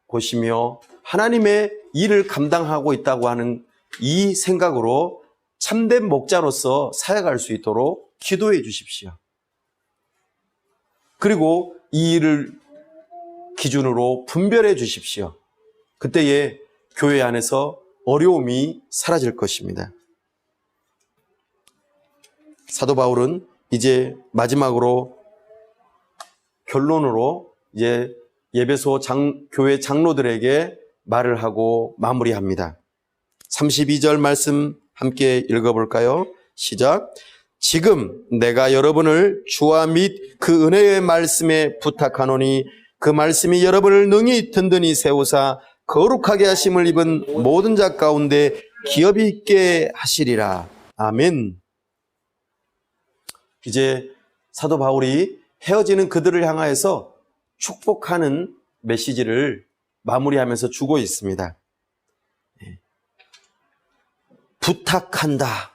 곳이며 하나님의 일을 감당하고 있다고 하는 이 생각으로 참된 목자로서 사역할 수 있도록 기도해 주십시오. 그리고 이 일을 기준으로 분별해 주십시오. 그때에 교회 안에서 어려움이 사라질 것입니다. 사도 바울은 이제 마지막으로 결론으로 이제 예배소 교회 장로들에게 말을 하고 마무리합니다. 32절 말씀 함께 읽어볼까요? 시작. 지금 내가 여러분을 주와 및 그 은혜의 말씀에 부탁하노니 그 말씀이 여러분을 능히 든든히 세우사 거룩하게 하심을 입은 모든 자 가운데 기업이 있게 하시리라. 아멘. 이제 사도 바울이 헤어지는 그들을 향하여서 축복하는 메시지를 마무리하면서 주고 있습니다. 부탁한다.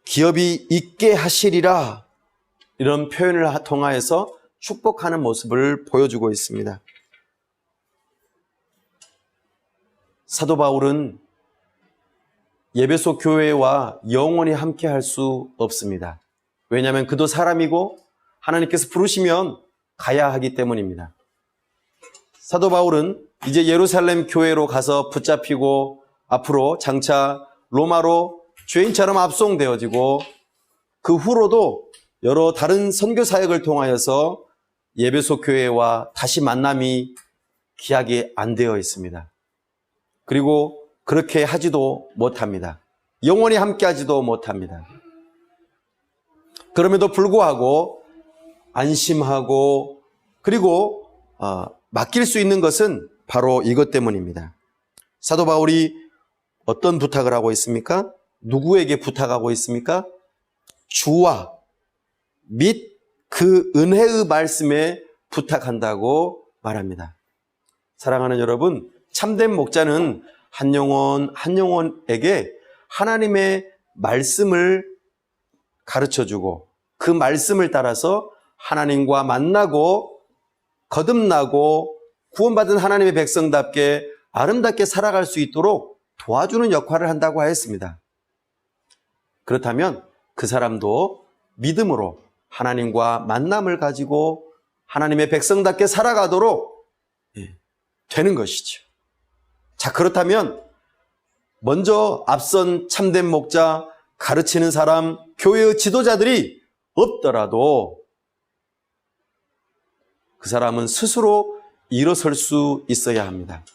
기업이 있게 하시리라. 이런 표현을 통하여서 축복하는 모습을 보여주고 있습니다. 사도 바울은 예배소 교회와 영원히 함께 할 수 없습니다. 왜냐하면 그도 사람이고 하나님께서 부르시면 가야 하기 때문입니다. 사도 바울은 이제 예루살렘 교회로 가서 붙잡히고 앞으로 장차 로마로 죄인처럼 압송되어지고 그 후로도 여러 다른 선교 사역을 통하여서 예배소 교회와 다시 만남이 기약이 안 되어 있습니다. 그리고 그렇게 하지도 못합니다. 영원히 함께 하지도 못합니다. 그럼에도 불구하고 안심하고 그리고 맡길 수 있는 것은 바로 이것 때문입니다. 사도 바울이 어떤 부탁을 하고 있습니까? 누구에게 부탁하고 있습니까? 주와 및 그 은혜의 말씀에 부탁한다고 말합니다. 사랑하는 여러분, 참된 목자는 한 영혼 한 영혼에게 하나님의 말씀을 가르쳐주고 그 말씀을 따라서 하나님과 만나고 거듭나고 구원받은 하나님의 백성답게 아름답게 살아갈 수 있도록 도와주는 역할을 한다고 하였습니다. 그렇다면 그 사람도 믿음으로 하나님과 만남을 가지고 하나님의 백성답게 살아가도록 되는 것이죠. 자, 그렇다면 먼저 앞선 참된 목자, 가르치는 사람, 교회의 지도자들이 없더라도 그 사람은 스스로 일어설 수 있어야 합니다.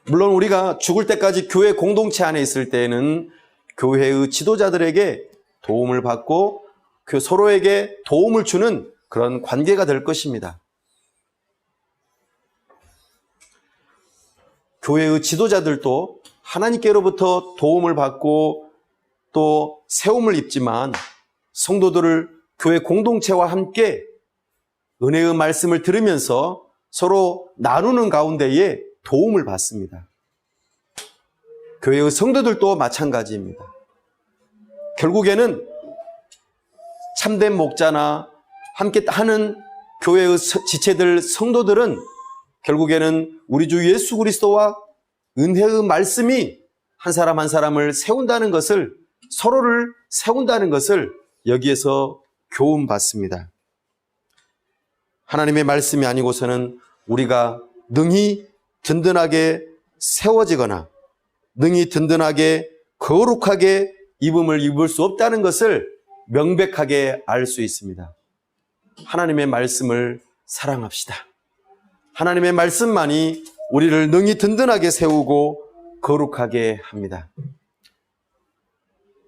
물론 우리가 죽을 때까지 교회 공동체 안에 있을 때에는 교회의 지도자들에게 도움을 받고 서로에게 도움을 주는 그런 관계가 될 것입니다. 교회의 지도자들도 하나님께로부터 도움을 받고 또 세움을 입지만 성도들을 교회 공동체와 함께 은혜의 말씀을 들으면서 서로 나누는 가운데에 도움을 받습니다. 교회의 성도들도 마찬가지입니다. 결국에는 참된 목자나 함께 하는 교회의 지체들, 성도들은 결국에는 우리 주 예수 그리스도와 은혜의 말씀이 한 사람 한 사람을 세운다는 것을, 서로를 세운다는 것을 여기에서 교훈받습니다. 하나님의 말씀이 아니고서는 우리가 능히 든든하게 세워지거나 능히 든든하게 거룩하게 입음을 입을 수 없다는 것을 명백하게 알 수 있습니다. 하나님의 말씀을 사랑합시다. 하나님의 말씀만이 우리를 능히 든든하게 세우고 거룩하게 합니다.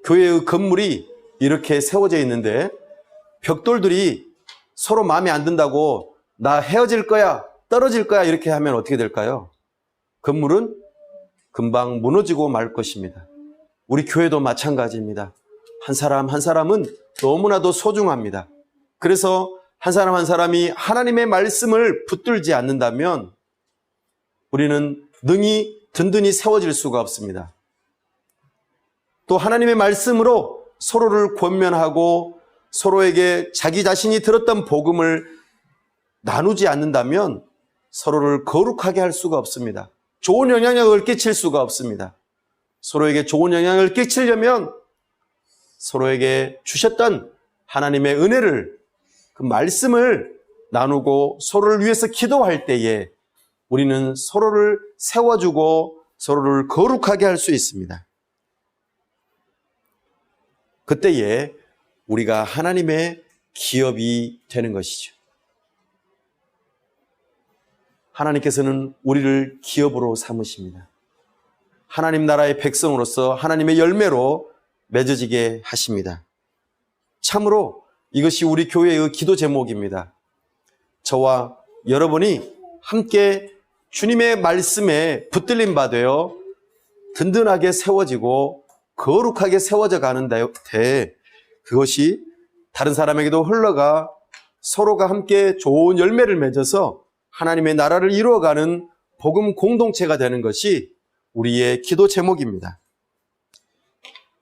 교회의 건물이 이렇게 세워져 있는데 벽돌들이 서로 마음에 안 든다고 나 헤어질 거야, 떨어질 거야 이렇게 하면 어떻게 될까요? 건물은 금방 무너지고 말 것입니다. 우리 교회도 마찬가지입니다. 한 사람 한 사람은 너무나도 소중합니다. 그래서 한 사람 한 사람이 하나님의 말씀을 붙들지 않는다면 우리는 능히 든든히 세워질 수가 없습니다. 또 하나님의 말씀으로 서로를 권면하고 서로에게 자기 자신이 들었던 복음을 나누지 않는다면 서로를 거룩하게 할 수가 없습니다. 좋은 영향력을 끼칠 수가 없습니다. 서로에게 좋은 영향을 끼치려면 서로에게 주셨던 하나님의 은혜를, 그 말씀을 나누고 서로를 위해서 기도할 때에 우리는 서로를 세워주고 서로를 거룩하게 할 수 있습니다. 그때에 우리가 하나님의 기업이 되는 것이죠. 하나님께서는 우리를 기업으로 삼으십니다. 하나님 나라의 백성으로서 하나님의 열매로 맺어지게 하십니다. 참으로 이것이 우리 교회의 기도 제목입니다. 저와 여러분이 함께 주님의 말씀에 붙들림 받아요 든든하게 세워지고 거룩하게 세워져 가는데 그것이 다른 사람에게도 흘러가 서로가 함께 좋은 열매를 맺어서 하나님의 나라를 이루어가는 복음 공동체가 되는 것이 우리의 기도 제목입니다.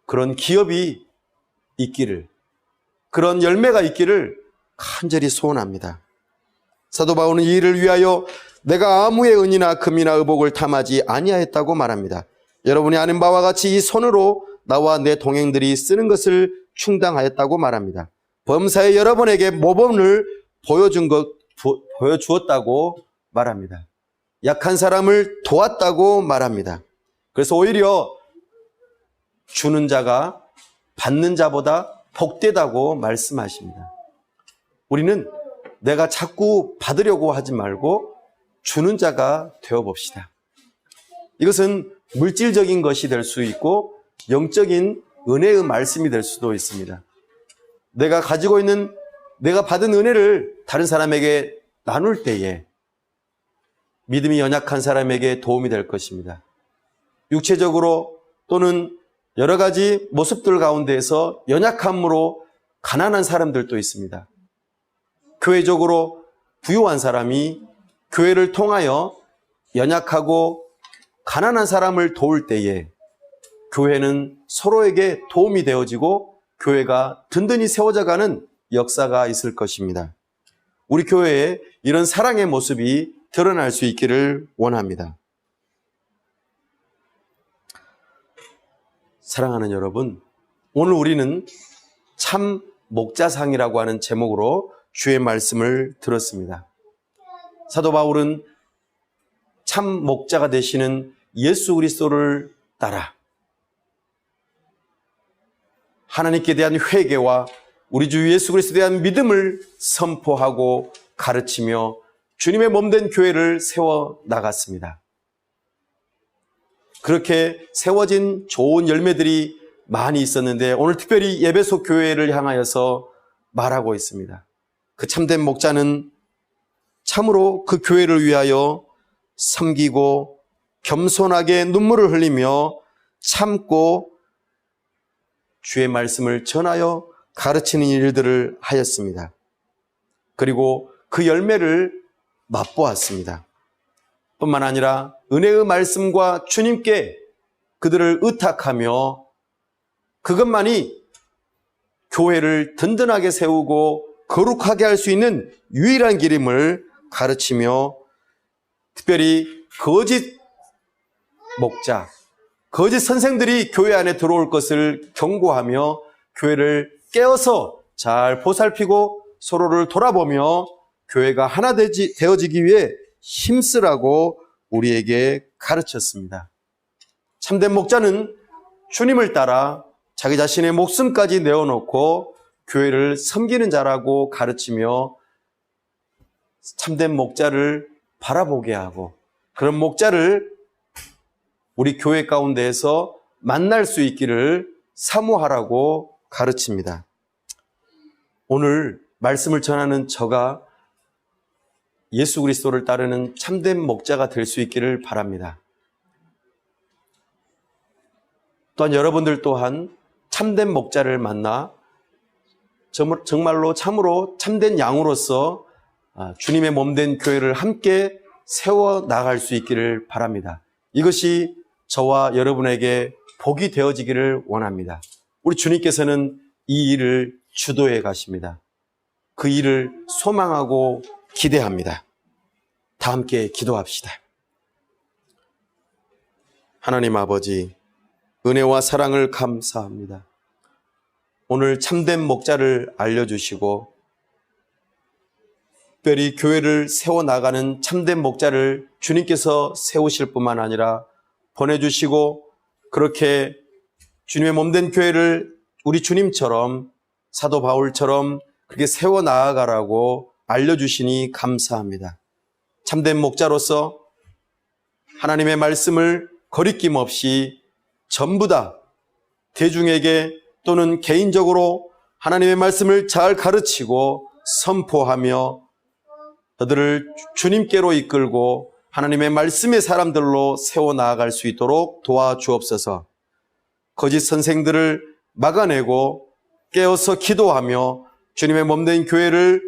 그런 기업이 있기를, 그런 열매가 있기를 간절히 소원합니다. 사도 바울은 이 일을 위하여 내가 아무의 은이나 금이나 의복을 탐하지 아니하였다고 말합니다. 여러분이 아는 바와 같이 이 손으로 나와 내 동행들이 쓰는 것을 충당하였다고 말합니다. 범사에 여러분에게 모범을 보여주었다고 말합니다. 약한 사람을 도왔다고 말합니다. 그래서 오히려 주는 자가 받는 자보다 복되다고 말씀하십니다. 우리는 내가 자꾸 받으려고 하지 말고 주는 자가 되어봅시다. 이것은 물질적인 것이 될 수 있고 영적인 은혜의 말씀이 될 수도 있습니다. 내가 가지고 있는, 내가 받은 은혜를 다른 사람에게 나눌 때에 믿음이 연약한 사람에게 도움이 될 것입니다. 육체적으로 또는 여러 가지 모습들 가운데에서 연약함으로 가난한 사람들도 있습니다. 교회적으로 부유한 사람이 교회를 통하여 연약하고 가난한 사람을 도울 때에 교회는 서로에게 도움이 되어지고 교회가 든든히 세워져가는 역사가 있을 것입니다. 우리 교회에 이런 사랑의 모습이 드러날 수 있기를 원합니다. 사랑하는 여러분, 오늘 우리는 참 목자상이라고 하는 제목으로 주의 말씀을 들었습니다. 사도 바울은 참 목자가 되시는 예수 그리스도를 따라 하나님께 대한 회개와 우리 주 예수 그리스도에 대한 믿음을 선포하고 가르치며 주님의 몸된 교회를 세워 나갔습니다. 그렇게 세워진 좋은 열매들이 많이 있었는데 오늘 특별히 에베소 교회를 향하여서 말하고 있습니다. 그 참된 목자는 참으로 그 교회를 위하여 섬기고 겸손하게 눈물을 흘리며 참고 주의 말씀을 전하여 가르치는 일들을 하였습니다. 그리고 그 열매를 맛보았습니다. 뿐만 아니라 은혜의 말씀과 주님께 그들을 의탁하며 그것만이 교회를 든든하게 세우고 거룩하게 할 수 있는 유일한 길임을 가르치며 특별히 거짓 목자, 거짓 선생들이 교회 안에 들어올 것을 경고하며 교회를 깨어서 잘 보살피고 서로를 돌아보며 교회가 하나 되어지기 위해 힘쓰라고 우리에게 가르쳤습니다. 참된 목자는 주님을 따라 자기 자신의 목숨까지 내어놓고 교회를 섬기는 자라고 가르치며 참된 목자를 바라보게 하고 그런 목자를 우리 교회 가운데에서 만날 수 있기를 사모하라고 가르칩니다. 오늘 말씀을 전하는 저가 예수 그리스도를 따르는 참된 목자가 될 수 있기를 바랍니다. 또한 여러분들 또한 참된 목자를 만나 정말로 참으로 참된 양으로서 주님의 몸된 교회를 함께 세워 나갈 수 있기를 바랍니다. 이것이 저와 여러분에게 복이 되어지기를 원합니다. 우리 주님께서는 이 일을 주도해 가십니다. 그 일을 소망하고 기대합니다. 다 함께 기도합시다. 하나님 아버지, 은혜와 사랑을 감사합니다. 오늘 참된 목자를 알려주시고 특별히 교회를 세워나가는 참된 목자를 주님께서 세우실 뿐만 아니라 보내주시고 그렇게 주님의 몸된 교회를 우리 주님처럼 사도 바울처럼 그렇게 세워나가라고 알려주시니 감사합니다. 참된 목자로서 하나님의 말씀을 거리낌 없이 전부 다 대중에게 또는 개인적으로 하나님의 말씀을 잘 가르치고 선포하며 그들을 주님께로 이끌고 하나님의 말씀의 사람들로 세워나갈 수 있도록 도와주옵소서. 거짓 선생들을 막아내고 깨어서 기도하며 주님의 몸된 교회를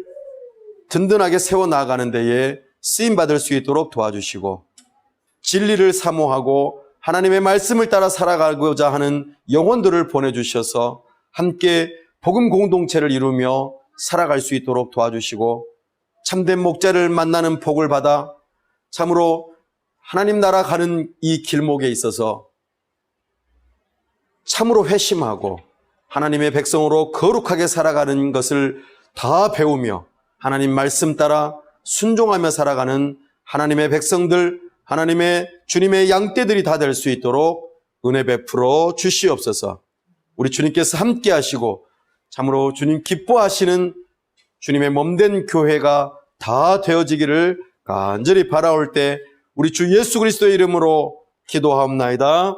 든든하게 세워나가는 데에 쓰임받을 수 있도록 도와주시고 진리를 사모하고 하나님의 말씀을 따라 살아가고자 하는 영혼들을 보내주셔서 함께 복음 공동체를 이루며 살아갈 수 있도록 도와주시고 참된 목자를 만나는 복을 받아 참으로 하나님 나라 가는 이 길목에 있어서 참으로 회심하고 하나님의 백성으로 거룩하게 살아가는 것을 다 배우며 하나님 말씀 따라 순종하며 살아가는 하나님의 백성들, 하나님의 주님의 양떼들이 다 될 수 있도록 은혜 베풀어 주시옵소서. 우리 주님께서 함께 하시고 참으로 주님 기뻐하시는 주님의 몸된 교회가 다 되어지기를 간절히 바라올 때 우리 주 예수 그리스도의 이름으로 기도하옵나이다.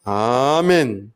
아멘.